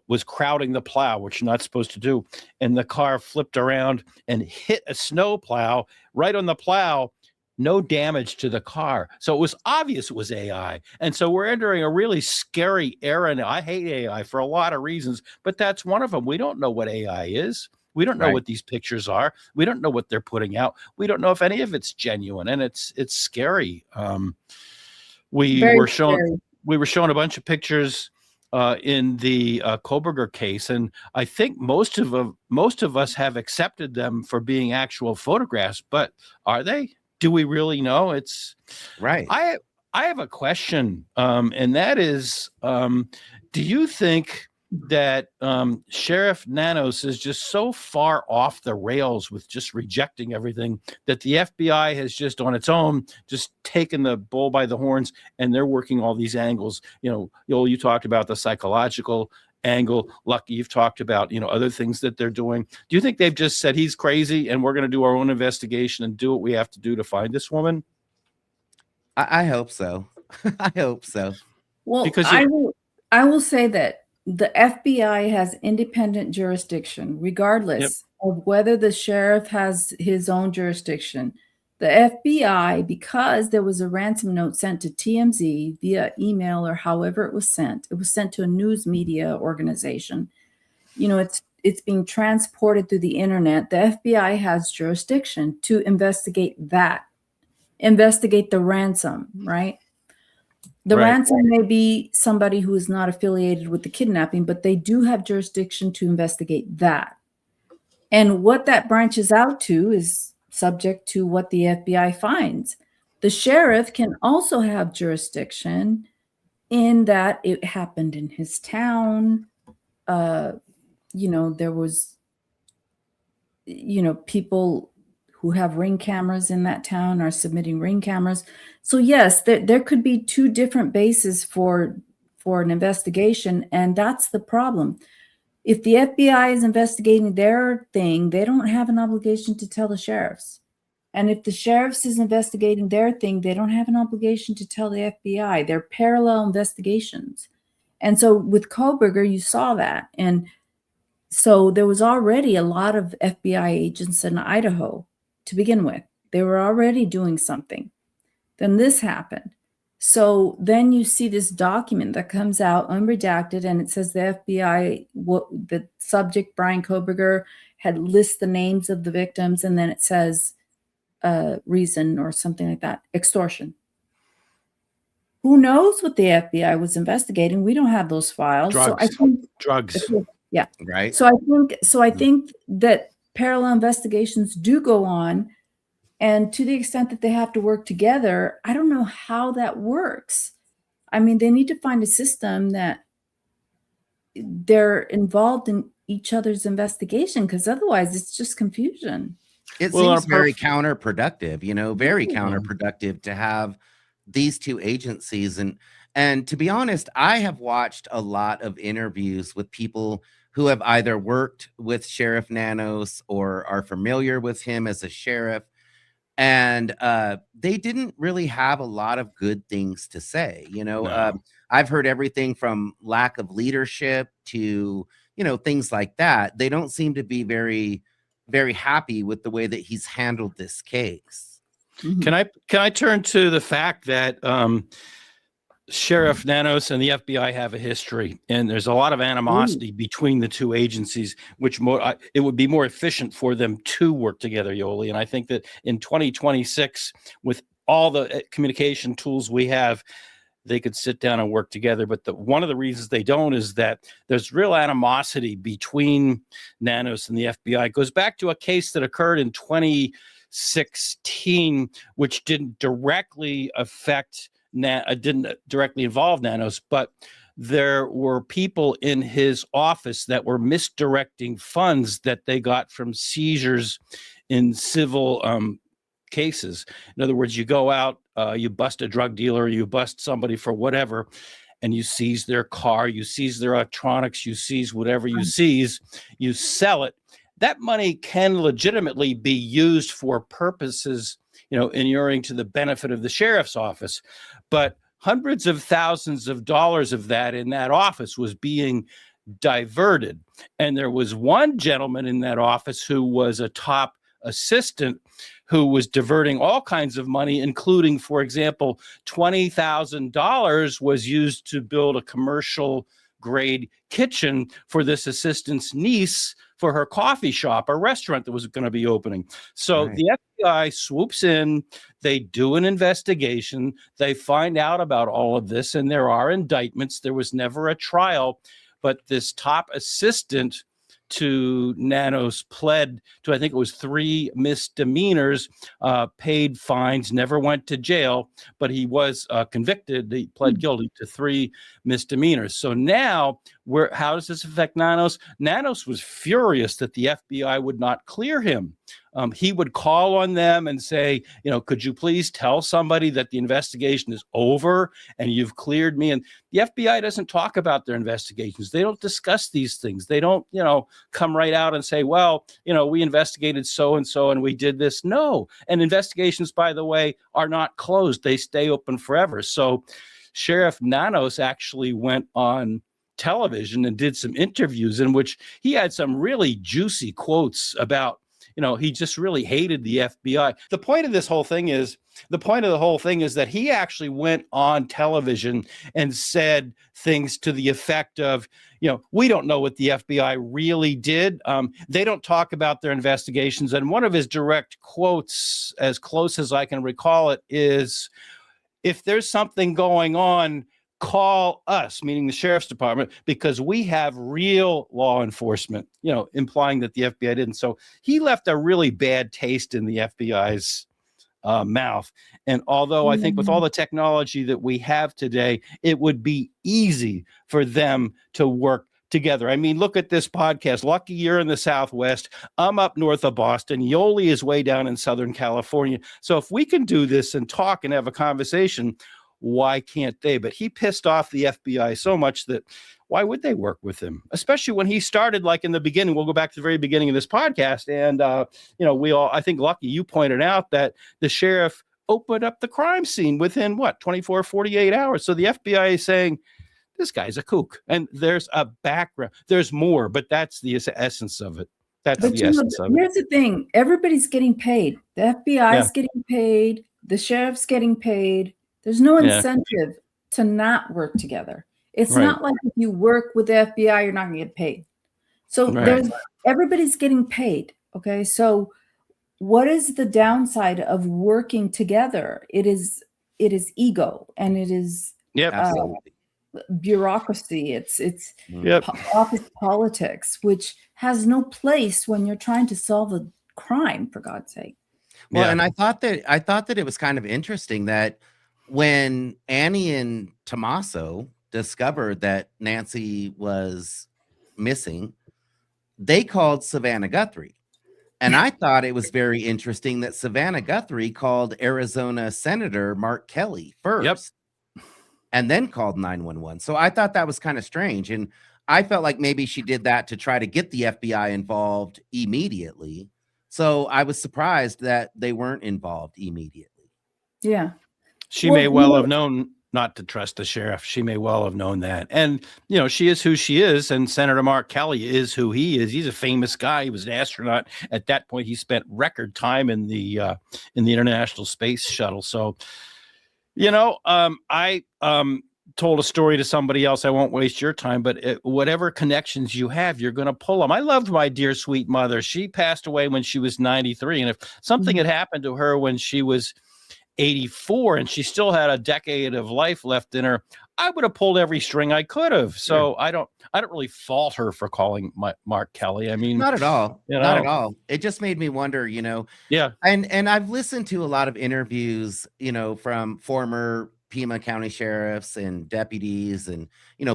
was crowding the plow, which you're not supposed to do, and the car flipped around and hit a snow plow right on the plow. No damage to the car. So it was obvious it was AI. And so we're entering a really scary era now. I hate AI for a lot of reasons, but that's one of them. We don't know what AI is. We don't know what these pictures are. We don't know what they're putting out. We don't know if any of it's genuine, and it's scary. We were shown a bunch of pictures in the Koberger case, and I think most of us have accepted them for being actual photographs. But are they? Do we really know? It's right. I have a question, and that is, do you think that Sheriff Nanos is just so far off the rails with just rejecting everything that the FBI has just on its own just taken the bull by the horns, and they're working all these angles? Yoel, you talked about the psychological angle. Lucky, you've talked about other things that they're doing. Do you think they've just said he's crazy and we're going to do our own investigation and do what we have to do to find this woman? I hope so. I hope so. Well, Because I will say that the FBI has independent jurisdiction, regardless of whether the sheriff has his own jurisdiction. The FBI, because there was a ransom note sent to TMZ via email or however it was sent to a news media organization. It's being transported through the internet. The FBI has jurisdiction to investigate the ransom, right? The ransom may be somebody who is not affiliated with the kidnapping, but they do have jurisdiction to investigate that. And what that branches out to is subject to what the FBI finds. The sheriff can also have jurisdiction in that it happened in his town. There was, people who have ring cameras in that town are submitting ring cameras. So yes, there could be two different bases for an investigation, and that's the problem. If the FBI is investigating their thing, they don't have an obligation to tell the sheriffs. And if the sheriffs is investigating their thing, they don't have an obligation to tell the FBI. They're parallel investigations. And so with Koberger, you saw that. And so there was already a lot of FBI agents in Idaho to begin with. They were already doing something. Then this happened. So then you see this document that comes out unredacted, and it says the FBI, the subject, Brian Koberger, had lists the names of the victims, and then it says reason or something like that, extortion. Who knows what the FBI was investigating? We don't have those files. Drugs. So I think drugs. Yeah. Right. So I think that parallel investigations do go on And to the extent that they have to work together, I don't know how that works. I mean, they need to find a system that they're involved in each other's investigation, because otherwise it's just confusion. It Well, on a seems very counterproductive, very Yeah. counterproductive to have these two agencies. And to be honest, I have watched a lot of interviews with people who have either worked with Sheriff Nanos or are familiar with him as a sheriff. And they didn't really have a lot of good things to say. No. I've heard everything from lack of leadership to, things like that. They don't seem to be very, very happy with the way that he's handled this case. Can I turn to the fact that Sheriff Nanos and the FBI have a history, and there's a lot of animosity between the two agencies, which it would be more efficient for them to work together, Yoli. And I think that in 2026, with all the communication tools we have, they could sit down and work together. But one of the reasons they don't is that there's real animosity between Nanos and the FBI. It goes back to a case that occurred in 2016, which didn't directly involve Nanos, but there were people in his office that were misdirecting funds that they got from seizures in civil cases. In other words, you go out, you bust a drug dealer, you bust somebody for whatever, and you seize their car, you seize their electronics, you seize whatever you seize, you sell it. That money can legitimately be used for purposes, inuring to the benefit of the sheriff's office. But hundreds of thousands of dollars of that in that office was being diverted. And there was one gentleman in that office who was a top assistant who was diverting all kinds of money, including, for example, $20,000 was used to build a commercial grade kitchen for this assistant's niece for her coffee shop, a restaurant that was going to be opening. So the FBI swoops in, they do an investigation, they find out about all of this, and there are indictments. There was never a trial, but this top assistant to Nanos pled to, I think it was 3 misdemeanors, paid fines, never went to jail, but he was convicted. He pled guilty to 3 misdemeanors. So now, how does this affect Nanos? Nanos was furious that the FBI would not clear him. He would call on them and say, could you please tell somebody that the investigation is over and you've cleared me? And the FBI doesn't talk about their investigations. They don't discuss these things. They don't, come right out and say, well, we investigated so-and-so and we did this. No. And investigations, by the way, are not closed. They stay open forever. So Sheriff Nanos actually went on television and did some interviews in which he had some really juicy quotes about, he just really hated the FBI. The point of the whole thing is that he actually went on television and said things to the effect of, we don't know what the FBI really did. They don't talk about their investigations. And one of his direct quotes, as close as I can recall it, is, if there's something going on, call us, meaning the sheriff's department, because we have real law enforcement, implying that the FBI didn't. So he left a really bad taste in the FBI's mouth. And although I think with all the technology that we have today, it would be easy for them to work together. I mean, look at this podcast. Lucky you're in the Southwest. I'm up north of Boston. Yoli is way down in Southern California. So if we can do this and talk and have a conversation, why can't they? But he pissed off the FBI so much that why would they work with him? Especially when he started, like in the beginning. We'll go back to the very beginning of this podcast. And, I think, Lucky, you pointed out that the sheriff opened up the crime scene within 24, 48 hours. So the FBI is saying, this guy's a kook. And there's a background. There's more, but that's the essence of it. Here's the thing. Everybody's getting paid. The FBI is getting paid. The sheriff's getting paid. There's no incentive to not work together. It's not like if you work with the FBI, you're not going to get paid. So everybody's getting paid. Okay. So what is the downside of working together? It is ego, and it is bureaucracy. It's office politics, which has no place when you're trying to solve a crime, for God's sake. Well, Yeah. and I thought that it was kind of interesting that when Annie and Tommaso discovered that Nancy was missing, they called Savanna Guthrie. And I thought it was very interesting that Savanna Guthrie called Arizona Senator Mark Kelly Yep. first and then called 911. So I thought that was kind of strange. And I felt like maybe she did that to try to get the FBI involved immediately. So I was surprised that they weren't involved immediately. Yeah. She Well, may you well know- have known not to trust the sheriff. She may well have known that. And, she is who she is. And Senator Mark Kelly is who he is. He's a famous guy. He was an astronaut. At that point, he spent record time in the International Space Shuttle. So, I told a story to somebody else. I won't waste your time, but whatever connections you have, you're going to pull them. I loved my dear, sweet mother. She passed away when she was 93. And if something had happened to her when she was 84 and she still had a decade of life left in her, I would have pulled every string I could have. So I don't really fault her for calling Mark Kelly. I mean, Not at all. Not at all. It just made me wonder, Yeah. And I've listened to a lot of interviews, from former Pima County sheriffs and deputies and,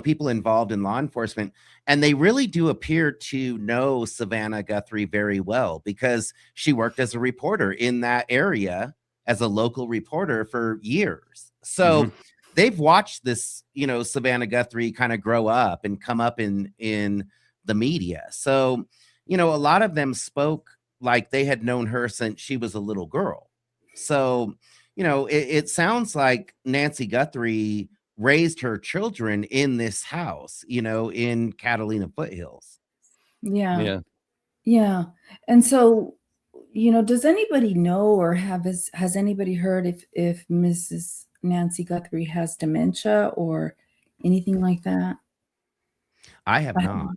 people involved in law enforcement. And they really do appear to know Savanna Guthrie very well because she worked as a reporter in that area as a local reporter for years. So they've watched this, Savanna Guthrie kind of grow up and come up in the media. So, a lot of them spoke like they had known her since she was a little girl. So, it sounds like Nancy Guthrie raised her children in this house, in Catalina Foothills. Yeah. Yeah. And so, does anybody know or has anybody heard if Mrs. Nancy Guthrie has dementia or anything like that? I have not.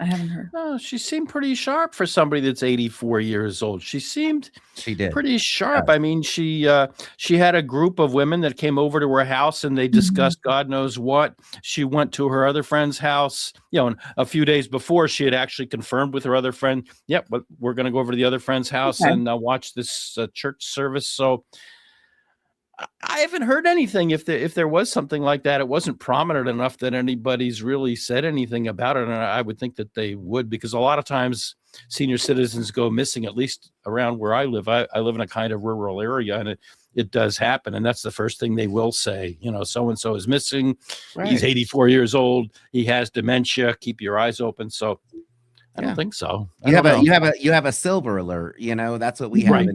I haven't heard. Oh, she seemed pretty sharp for somebody that's 84 years old. She seemed pretty sharp. Yeah. I mean, she had a group of women that came over to her house and they discussed God knows what. She went to her other friend's house, and a few days before she had actually confirmed with her other friend, yep, but we're going to go over to the other friend's house and watch this church service. So I haven't heard anything. If there was something like that, it wasn't prominent enough that anybody's really said anything about it. And I would think that they would, because a lot of times senior citizens go missing, at least around where I live. I live in a kind of rural area, and it does happen. And that's the first thing they will say, so-and-so is missing. Right. He's 84 years old. He has dementia. Keep your eyes open. So I don't think so. You have a silver alert, that's what we have. Right.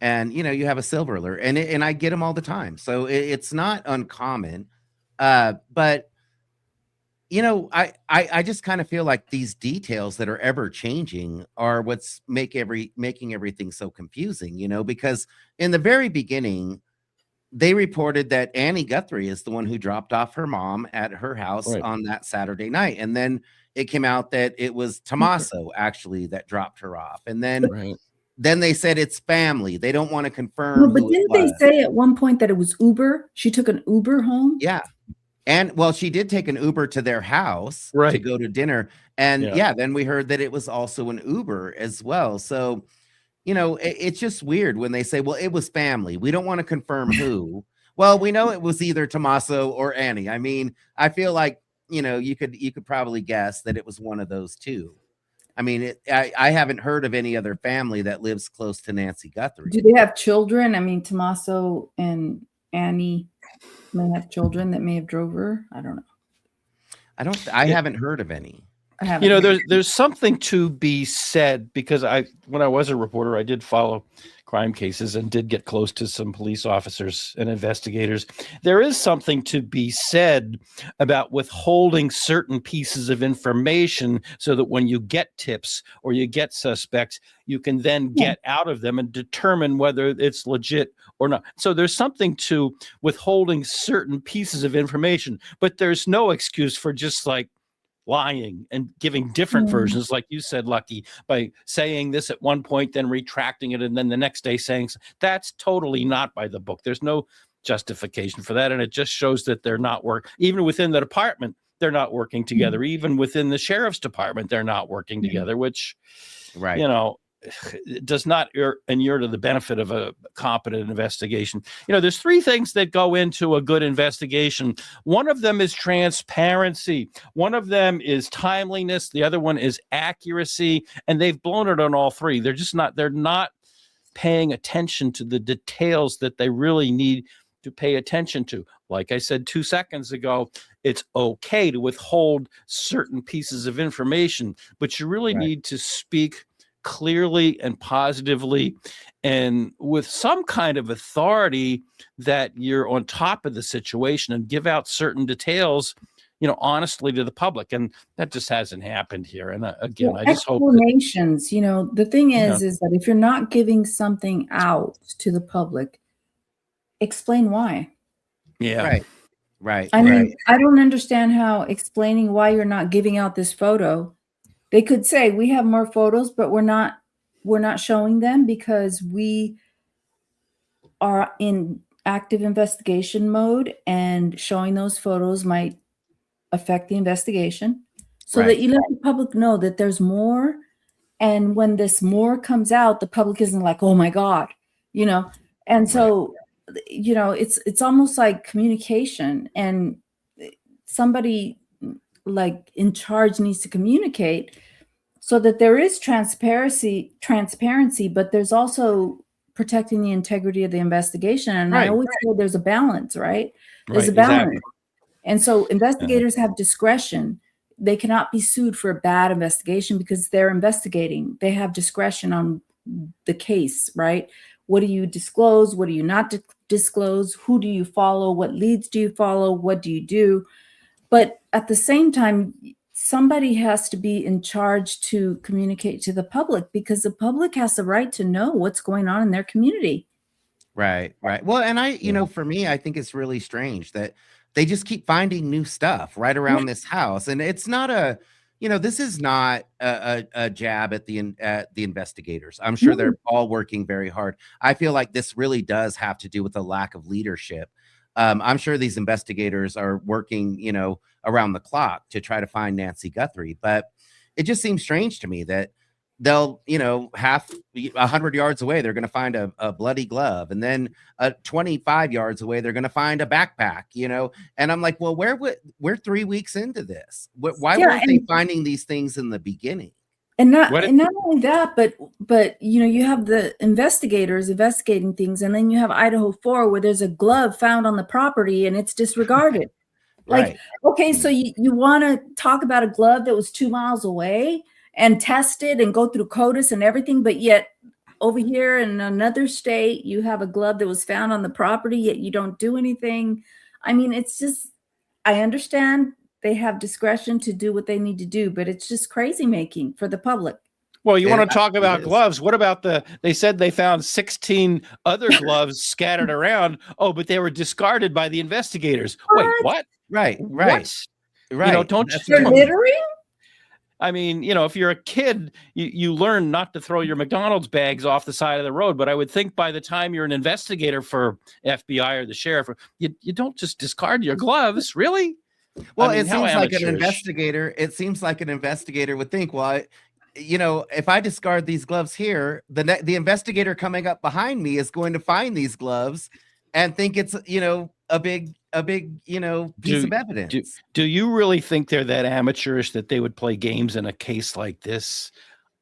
And you have a silver alert, and I get them all the time, so it's not uncommon. But I just kind of feel like these details that are ever changing are what's making everything so confusing. Because in the very beginning, they reported that Annie Guthrie is the one who dropped off her mom at her house on that Saturday night, and then it came out that it was Tommaso actually that dropped her off, and then. Then they said it's family. They don't want to confirm. Well, but didn't they say at one point that it was Uber? She took an Uber home? Yeah. And she did take an Uber to their house to go to dinner. And then we heard that it was also an Uber as well. So, it's just weird when they say, well, it was family. We don't want to confirm who. Well, we know it was either Tommaso or Annie. I mean, I feel like, you could probably guess that it was one of those two. I mean, I haven't heard of any other family that lives close to Nancy Guthrie. Do they have children? I mean, Tommaso and Annie may have children that may have drove her. I don't know. I haven't heard of any. There's something to be said, because when I was a reporter, I did follow crime cases and did get close to some police officers and investigators. There is something to be said about withholding certain pieces of information so that when you get tips or you get suspects, you can then get out of them and determine whether it's legit or not. So there's something to withholding certain pieces of information, but there's no excuse for just lying and giving different versions, like you said, Lucky, by saying this at one point, then retracting it, and then the next day saying that's totally not by the book. There's no justification for that, and it just shows that they're not even within the department, they're not working together. Even within the sheriff's department, they're not working together, which, it does not inure to the benefit of a competent investigation. There's three things that go into a good investigation. One of them is transparency. One of them is timeliness. The other one is accuracy. And they've blown it on all three. They're not paying attention to the details that they really need to pay attention to. Like I said 2 seconds ago, it's okay to withhold certain pieces of information, but you really need to speak clearly and positively and with some kind of authority that you're on top of the situation and give out certain details, honestly to the public. And that just hasn't happened here. And again, I just hope explanations, the thing is that if you're not giving something out to the public, explain why. Yeah. Right. I mean, I don't understand how explaining why you're not giving out this photo. They could say we have more photos, but we're not showing them because we are in active investigation mode, and showing those photos might affect the investigation. So that you let the public know that there's more. And when this more comes out, the public isn't like, oh my God, and so, it's almost like communication, and somebody like in charge needs to communicate so that there is transparency, but there's also protecting the integrity of the investigation. And I always say there's a balance, right? There's a balance. Exactly. And so investigators have discretion. They cannot be sued for a bad investigation because they're investigating. They have discretion on the case, right? What do you disclose? What do you not disclose? Who do you follow? What leads do you follow? What do you do? But at the same time, somebody has to be in charge to communicate to the public, because the public has the right to know what's going on in their community. Right. Well, and for me, I think it's really strange that they just keep finding new stuff right around this house. And it's not this is not a jab at the investigators. I'm sure they're all working very hard. I feel like this really does have to do with a lack of leadership. I'm sure these investigators are working, around the clock to try to find Nancy Guthrie, but it just seems strange to me that they'll, 100 yards away, they're going to find a bloody glove, and then 25 yards away, they're going to find a backpack, and I'm like, well, we're 3 weeks into this. Why weren't they finding these things in the beginning? And not only that, but you have the investigators investigating things, and then you have Idaho 4 where there's a glove found on the property and it's disregarded. Like, okay, so you want to talk about a glove that was 2 miles away and test it and go through CODIS and everything, but yet over here in another state, you have a glove that was found on the property, yet you don't do anything. I mean, it's just, I understand they have discretion to do what they need to do, but it's just crazy making for the public. Well, you want to talk about gloves? What about they said they found 16 other gloves scattered around. Oh, but they were discarded by the investigators. Wait, what? Right. What? Don't they're littering? I mean, if you're a kid, you learn not to throw your McDonald's bags off the side of the road. But I would think by the time you're an investigator for FBI or the sheriff, you don't just discard your gloves, really? Well, it seems like an investigator. It seems like an investigator would think, well, if I discard these gloves here, the investigator coming up behind me is going to find these gloves and think it's a big piece of evidence. Do you really think they're that amateurish that they would play games in a case like this?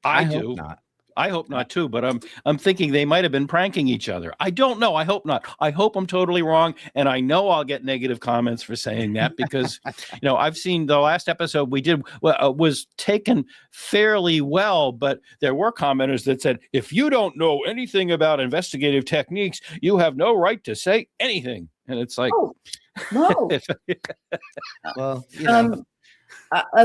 I do. Hope not. I hope not too, but I'm thinking they might have been pranking each other. I don't know. I hope not. I hope I'm totally wrong, and I know I'll get negative comments for saying that because I've seen the last episode we did was taken fairly well, but there were commenters that said, if you don't know anything about investigative techniques, you have no right to say anything. And it's like, no. Well,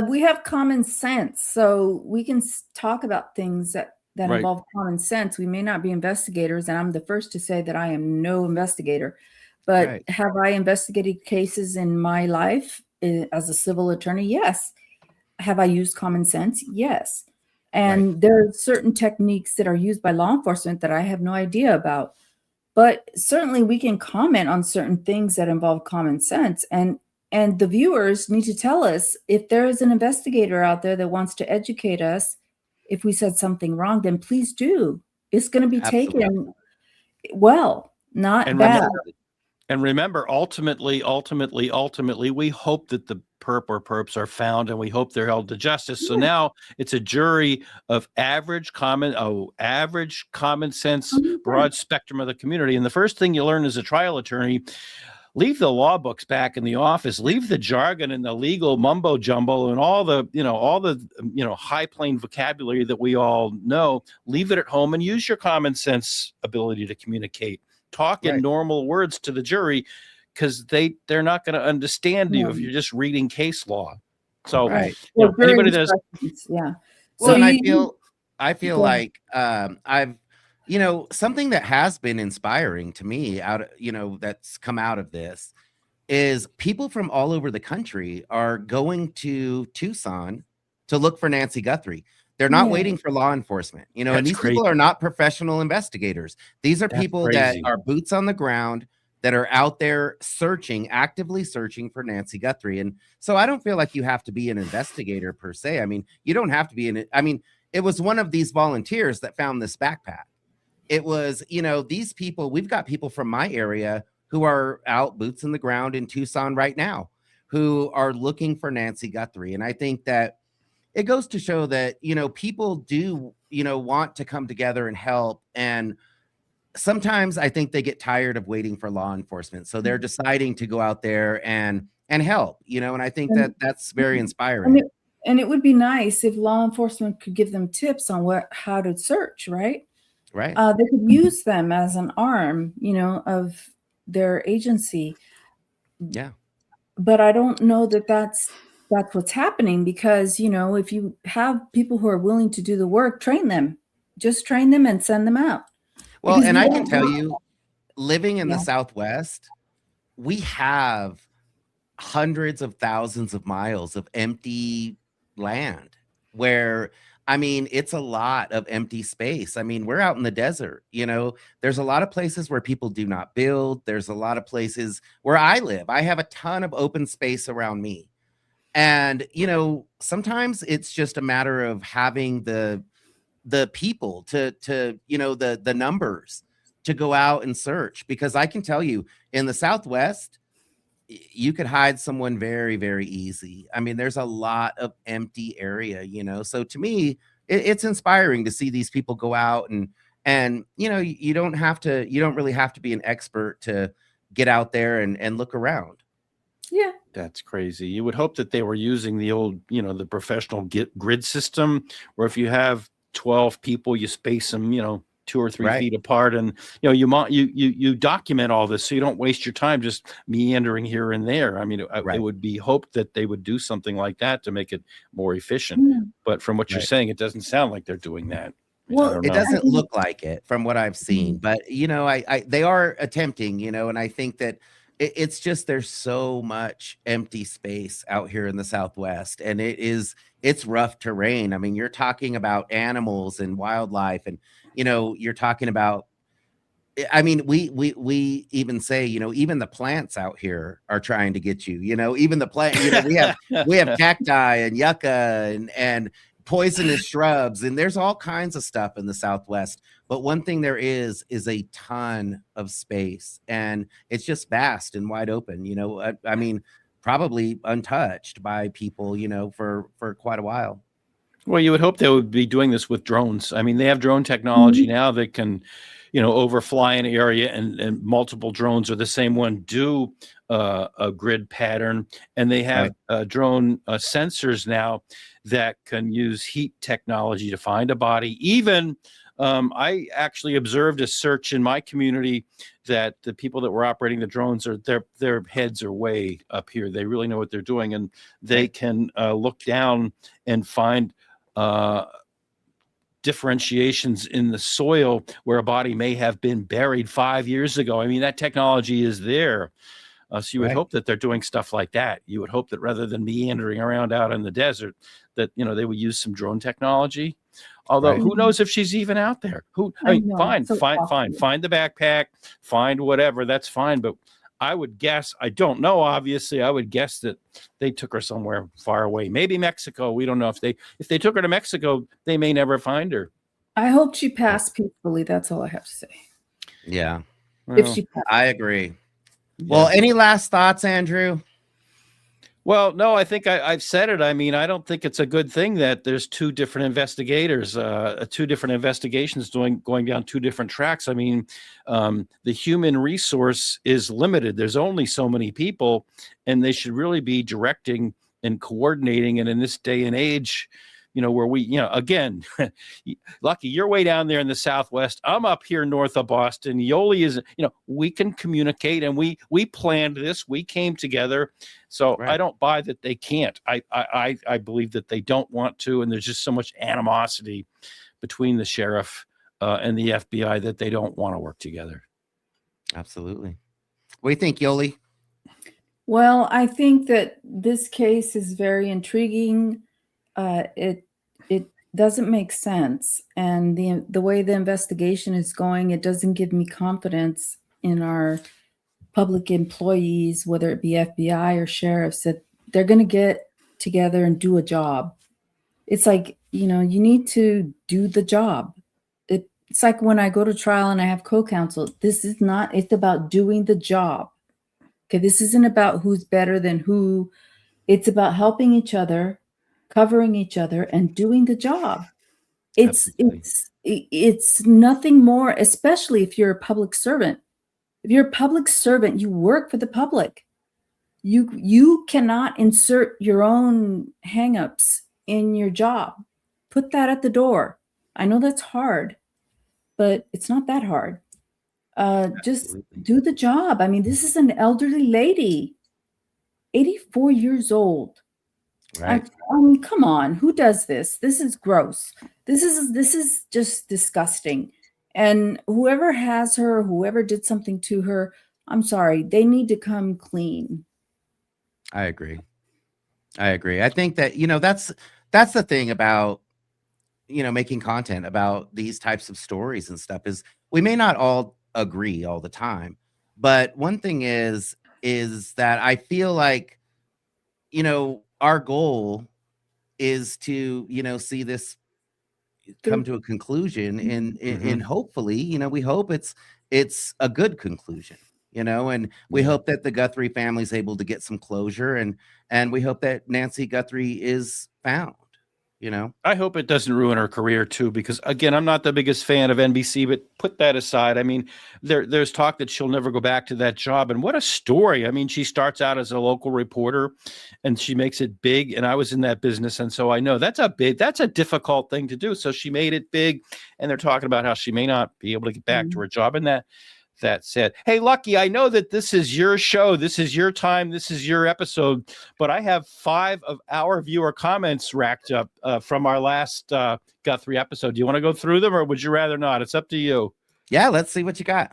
we have common sense, so we can talk about things that involve common sense. We may not be investigators, and I'm the first to say that I am no investigator, but have I investigated cases in my life as a civil attorney? Yes. Have I used common sense? Yes. And there are certain techniques that are used by law enforcement that I have no idea about, but certainly we can comment on certain things that involve common sense. And the viewers need to tell us if there is an investigator out there that wants to educate us. if we said something wrong, then please do. It's going to be Absolutely. taken well, not And bad. remember, ultimately, we hope that the perp or perps are found, and we hope they're held to justice. So now it's a jury of average common sense, broad spectrum of the community. And the first thing you learn as a trial attorney, leave the law books back in the office, leave the jargon and the legal mumbo jumbo and all the high plane vocabulary that we all know. Leave it at home and use your common sense ability to communicate. Talk in normal words to the jury, because they're not going to understand you if you're just reading case law. So anybody that's Well, so and I feel like I've something that has been inspiring to me that's come out of this is people from all over the country are going to Tucson to look for Nancy Guthrie. They're not waiting for law enforcement, and these people are not professional investigators. These are people that are boots on the ground, that are out there actively searching for Nancy Guthrie. And so I don't feel like you have to be an investigator per se. I mean, you don't have to be it was one of these volunteers that found this backpack. It was, these people, we've got people from my area who are out boots in the ground in Tucson right now, who are looking for Nancy Guthrie. And I think that it goes to show that, people do, want to come together and help. And sometimes I think they get tired of waiting for law enforcement. So they're deciding to go out there and help, and I think that that's very inspiring. And it would be nice if law enforcement could give them tips on how to search, right? Right. They could use them as an arm, of their agency. Yeah. But I don't know that that's what's happening, because, if you have people who are willing to do the work, train them and send them out. Well, Because and I can tell you, living in the Southwest, we have hundreds of thousands of miles of empty land where, it's a lot of empty space. We're out in the desert, there's a lot of places where people do not build. There's a lot of places where I live. I have a ton of open space around me. And, sometimes it's just a matter of having the people to the numbers to go out and search, because I can tell you in the Southwest, you could hide someone very, very easy. There's a lot of empty area, so to me, it's inspiring to see these people go out and you don't really have to be an expert to get out there and look around. Yeah. That's crazy. You would hope that they were using the old, the professional grid system, where if you have 12 people, you space them, 2 or 3 feet apart, and you document all this so you don't waste your time just meandering here and there. It would be hoped that they would do something like that to make it more efficient. But from what you're saying, it doesn't sound like they're doing that. Well, it doesn't look like it from what I've seen, but they are attempting, and I think that it's just, there's so much empty space out here in the Southwest, and it's rough terrain. You're talking about animals and wildlife, and you're talking about, we even say, even the plants out here are trying to get you, even the plant, we have cacti and yucca and poisonous shrubs, and there's all kinds of stuff in the Southwest. But one thing there is a ton of space, and it's just vast and wide open, probably untouched by people, for quite a while. Well, you would hope they would be doing this with drones. They have drone technology now that can, overfly an area, and multiple drones or the same one do a grid pattern. And they have drone sensors now that can use heat technology to find a body. Even I actually observed a search in my community that the people that were operating the drones their heads are way up here. They really know what they're doing, and they can look down and find differentiations in the soil where a body may have been buried 5 years ago. That technology is there. So you would hope that they're doing stuff like that. You would hope that rather than meandering around out in the desert, that they would use some drone technology. Although who knows if she's even out there? Find the backpack, find whatever, that's fine. But I would guess, I don't know, obviously, I would guess that they took her somewhere far away, maybe Mexico. We don't know. If they took her to Mexico, they may never find her. I hope she passed peacefully. That's all I have to say. Yeah, If Well, she passed. I agree. yeah. Well, any last thoughts, Andrew? Well, no, I think I've said it. I mean, I don't think it's a good thing that there's two different investigators, two different investigations going down two different tracks. I mean, the human resource is limited. There's only so many people, and they should really be directing and coordinating. And in this day and age, where we, again, Lucky, you're way down there in the Southwest. I'm up here north of Boston. Yoli is, we can communicate, and we planned this. We came together. So Right. I don't buy that they can't. I believe that they don't want to, and there's just so much animosity between the sheriff and the FBI that they don't want to work together. Absolutely. What do you think, Yoli? Well, I think that this case is very intriguing. It doesn't make sense, and the way the investigation is going, it doesn't give me confidence in our public employees, whether it be FBI or sheriffs, that they're going to get together and do a job. It's like, you need to do the job. It's like when I go to trial and I have co-counsel. This is not. It's about doing the job. Okay, this isn't about who's better than who. It's about helping each other, covering each other, and doing the job. Absolutely. It's nothing more, especially if you're a public servant. If you're a public servant, you work for the public. You cannot insert your own hangups in your job. Put that at the door. I know that's hard, but it's not that hard. Just Absolutely. do the job. I mean, this is an elderly lady, 84 years old. Right. I mean, come on, who does this? This is gross. This is just disgusting. And whoever has her, whoever did something to her, I'm sorry, they need to come clean. I agree. I think that, that's the thing about, making content about these types of stories and stuff is we may not all agree all the time. But one thing is that I feel like, our goal is to, see this come to a conclusion and hopefully, we hope it's a good conclusion, and we hope that the Guthrie family is able to get some closure and we hope that Nancy Guthrie is found, I hope it doesn't ruin her career too, because again, I'm not the biggest fan of NBC, but put that aside. I mean, there's talk that she'll never go back to that job. And what a story. I mean, she starts out as a local reporter and she makes it big. And I was in that business. And so I know that's a difficult thing to do. So she made it big. And they're talking about how she may not be able to get back to her job. And that said, hey, Lucky, I know that this is your show. This is your time. This is your episode. But I have 5 of our viewer comments racked up from our last Guthrie episode. Do you want to go through them or would you rather not? It's up to you. Yeah, let's see what you got.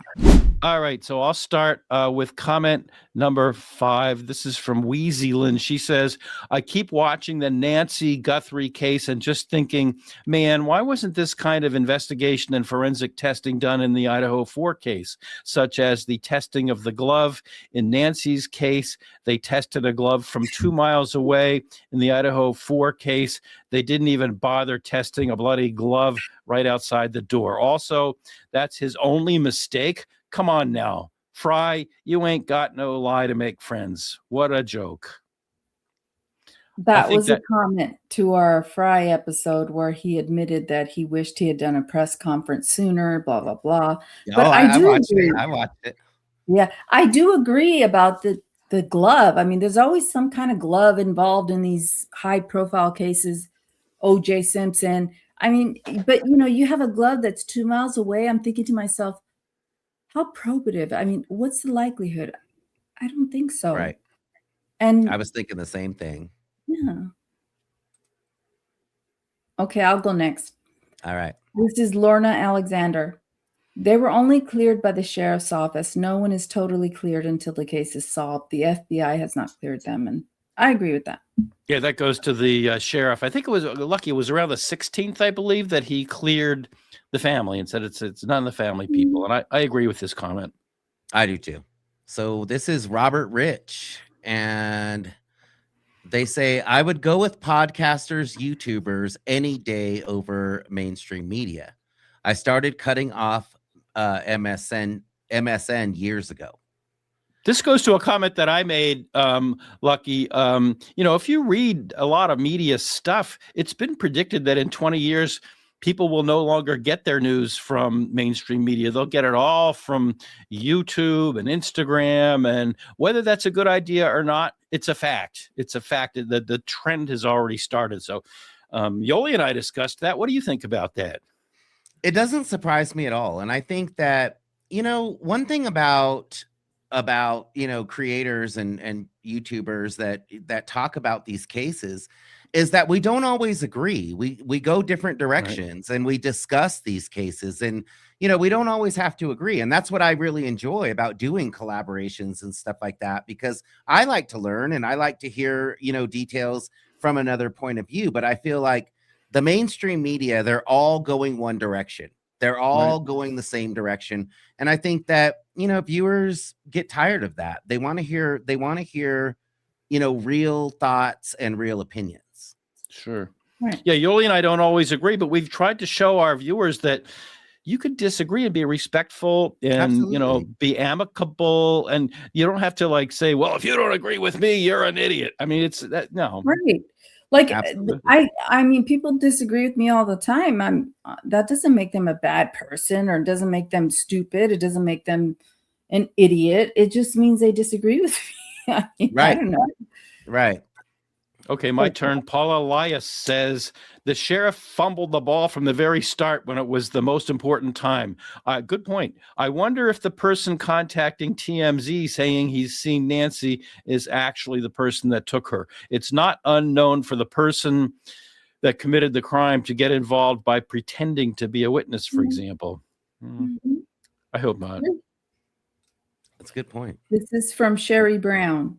All right, so I'll start with comment number 5. This is from Wheezy Lynn. She says, I keep watching the Nancy Guthrie case and just thinking, man, why wasn't this kind of investigation and forensic testing done in the Idaho 4 case, such as the testing of the glove? In Nancy's case, they tested a glove from 2 miles away. In the Idaho 4 case, they didn't even bother testing a bloody glove right outside the door. Also, that's his only mistake. Come on now, Fry, you ain't got no lie to make friends. What a joke. That was a comment to our Fry episode where he admitted that he wished he had done a press conference sooner, blah, blah, blah. But I watched it. Yeah, I do agree about the glove. I mean, there's always some kind of glove involved in these high profile cases. O.J. Simpson. I mean, but you have a glove that's 2 miles away. I'm thinking to myself, how probative? I mean, what's the likelihood? I don't think so. Right. And I was thinking the same thing. Yeah. Okay, I'll go next. All right. This is Lorna Alexander. They were only cleared by the sheriff's office. No one is totally cleared until the case is solved. The FBI has not cleared them. And I agree with that. Yeah, that goes to the sheriff. I think it was Lucky. It was around the 16th, I believe, that he cleared the family and said it's none of the family people. And I agree with this comment. I do too. So this is Robert Rich, and they say, I would go with podcasters, YouTubers any day over mainstream media. I started cutting off MSN years ago. This goes to a comment that I made, Lucky. If you read a lot of media stuff, it's been predicted that in 20 years, people will no longer get their news from mainstream media. They'll get it all from YouTube and Instagram. And whether that's a good idea or not, it's a fact. It's a fact that the trend has already started. So Yoli and I discussed that. What do you think about that? It doesn't surprise me at all. And I think that, one thing about creators and YouTubers that talk about these cases is that we don't always agree. We go different directions, right, and we discuss these cases, and we don't always have to agree. And that's what I really enjoy about doing collaborations and stuff like that, because I like to learn and I like to hear details from another point of view. But I feel like the mainstream media, they're all going one direction. They're all right, going the same direction. And I think that, viewers get tired of that. They want to hear, real thoughts and real opinions. Sure. Right. Yeah. Yoli and I don't always agree, but we've tried to show our viewers that you could disagree and be respectful and, Absolutely, be amicable. And you don't have to say, well, if you don't agree with me, you're an idiot. I mean, it's that. No. Right. Like, absolutely. I mean, people disagree with me all the time. That doesn't make them a bad person, or doesn't make them stupid. It doesn't make them an idiot. It just means they disagree with me. Right. I don't know. Right. Okay, my turn. Paula Elias says the sheriff fumbled the ball from the very start when it was the most important time. Good point. I wonder if the person contacting TMZ saying he's seen Nancy is actually the person that took her. It's not unknown for the person that committed the crime to get involved by pretending to be a witness, for example. Mm-hmm. I hope not. That's a good point. This is from Sherry Brown.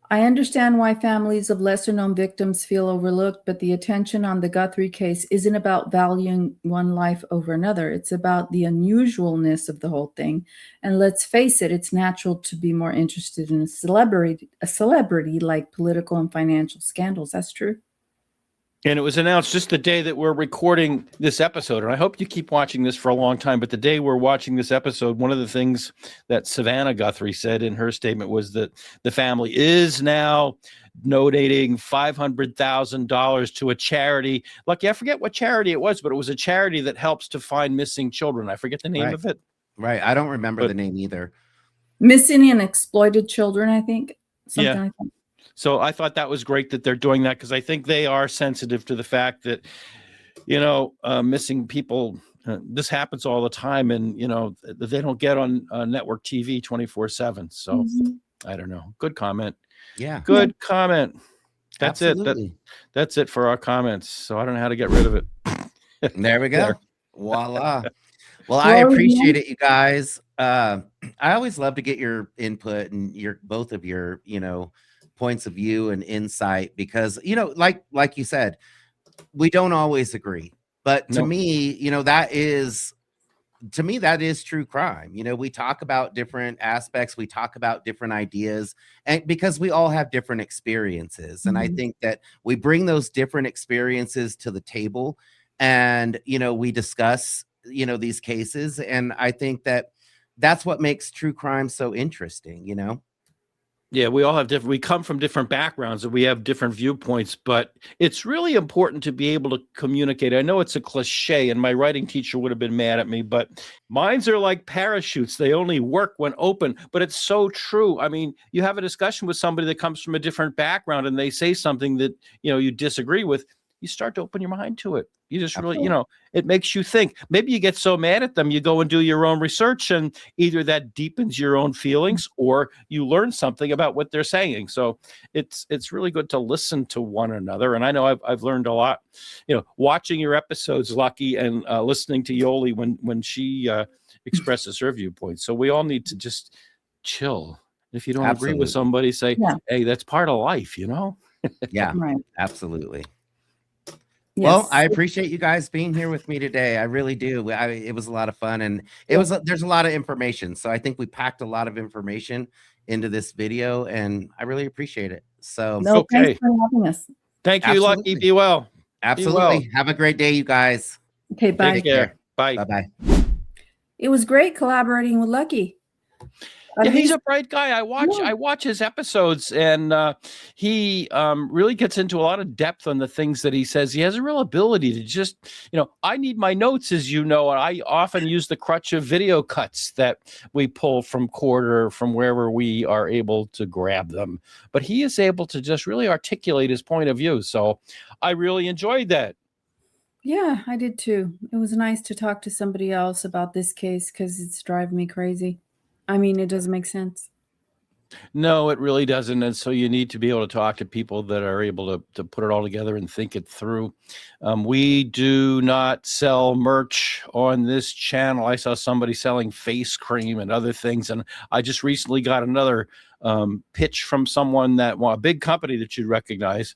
I understand why families of lesser-known victims feel overlooked, but the attention on the Guthrie case isn't about valuing one life over another. It's about the unusualness of the whole thing. And let's face it, it's natural to be more interested in a celebrity like political and financial scandals. That's true. And it was announced just the day that we're recording this episode. And I hope you keep watching this for a long time. But the day we're watching this episode, one of the things that Savanna Guthrie said in her statement was that the family is now donating $500,000 to a charity. Lucky, I forget what charity it was, but it was a charity that helps to find missing children. I forget the name of it. Right. I don't remember the name either. Missing and exploited children, I think. Something like that. So I thought that was great that they're doing that, because I think they are sensitive to the fact that, missing people, this happens all the time, and, they don't get on network TV 24/7. So I don't know. Good comment. Yeah. Good comment. That's Absolutely. it. That's it for our comments. So I don't know how to get rid of it. There we go. There. Voila. Well, I appreciate it, you guys. I always love to get your input and both of your, points of view and insight, because like you said, we don't always agree, but to me that is true crime. We talk about different aspects, we talk about different ideas, and because we all have different experiences, and I think that we bring those different experiences to the table, and we discuss these cases, and I think that that's what makes true crime so interesting. Yeah, we all have we come from different backgrounds and we have different viewpoints, but it's really important to be able to communicate. I know it's a cliche, and my writing teacher would have been mad at me, but minds are like parachutes. They only work when open, but it's so true. I mean, you have a discussion with somebody that comes from a different background and they say something that, you disagree with. You start to open your mind to it. You just really, it makes you think. Maybe you get so mad at them, you go and do your own research, and either that deepens your own feelings or you learn something about what they're saying. So it's really good to listen to one another. And I know I've learned a lot, watching your episodes, Lucky, and listening to Yoli when she expresses her viewpoint. So we all need to just chill. If you don't agree with somebody, say, hey, that's part of life, Yeah, right. Absolutely. Well, I appreciate you guys being here with me today. I really do. It was a lot of fun, and there's a lot of information. So I think we packed a lot of information into this video, and I really appreciate it. So Thanks for having us. Thank you, Lucky. Be well. Absolutely. Be well. Have a great day, you guys. Okay, bye. Take care. Bye. Bye-bye. It was great collaborating with Lucky. Yeah, he's a bright guy. I watch his episodes, and he really gets into a lot of depth on the things that he says. He has a real ability to just, I need my notes, as you know, and I often use the crutch of video cuts that we pull from Quarter, from wherever we are able to grab them. But he is able to just really articulate his point of view. So I really enjoyed that. Yeah, I did too. It was nice to talk to somebody else about this case because it's driving me crazy. I mean, it doesn't make sense. No, it really doesn't. And so you need to be able to talk to people that are able to put it all together and think it through. We do not sell merch on this channel. I saw somebody selling face cream and other things. And I just recently got another pitch from someone a big company that you'd recognize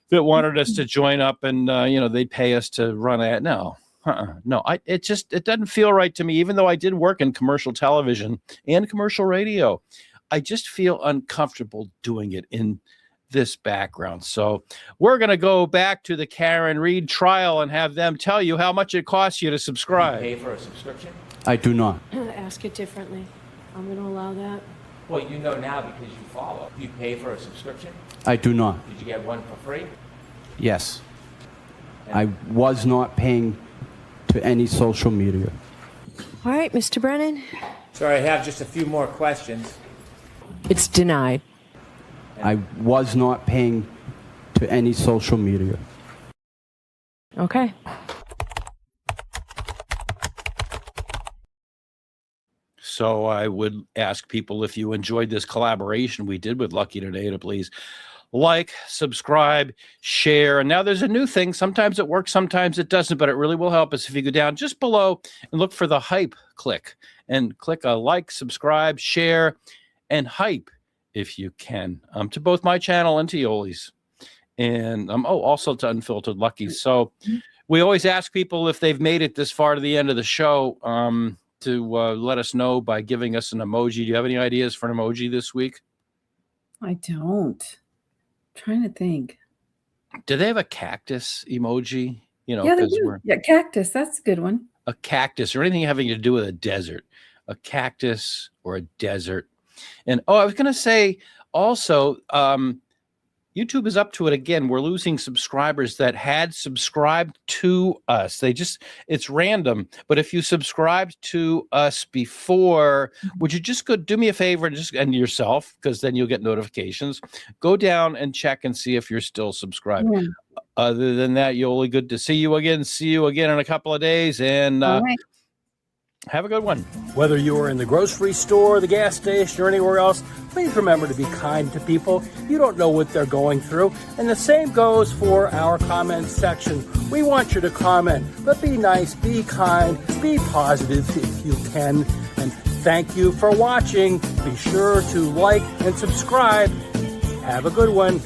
that wanted us to join up and, they'd pay us to run it. No. No, it doesn't feel right to me, even though I did work in commercial television and commercial radio. I just feel uncomfortable doing it in this background. So we're going to go back to the Karen Reed trial and have them tell you how much it costs you to subscribe. Do you pay for a subscription? I do not. Ask it differently. I'm going to allow that. Well, you know now because you follow. Do you pay for a subscription? I do not. Did you get one for free? Yes. I was not paying to any social media. All right, Mr. Brennan. Sorry, I have just a few more questions. It's denied. I was not paying to any social media. Okay. So I would ask people, if you enjoyed this collaboration we did with Lucky today, to please like, subscribe, share. And now there's a new thing. Sometimes it works, sometimes it doesn't, but it really will help us if you go down just below and look for the hype click and click a like, subscribe, share, and hype if you can, to both my channel and to Yoli's. And also to Unfiltered Lucky. So we always ask people if they've made it this far to the end of the show to let us know by giving us an emoji. Do you have any ideas for an emoji this week? I don't. Trying to think. Do they have a cactus emoji? Yeah, they do. Yeah, cactus. That's a good one. A cactus or anything having to do with a desert. A cactus or a desert. And I was going to say also, YouTube is up to it again. We're losing subscribers that had subscribed to us. It's random. But if you subscribed to us before, would you just go do me a favor and yourself, because then you'll get notifications. Go down and check and see if you're still subscribed. Yeah. Other than that, Yoli, good to see you again. See you again in a couple of days. And have a good one. Whether you are in the grocery store, the gas station, or anywhere else, please remember to be kind to people. You don't know what they're going through. And the same goes for our comment section. We want you to comment, but be nice, be kind, be positive if you can. And thank you for watching. Be sure to like and subscribe. Have a good one.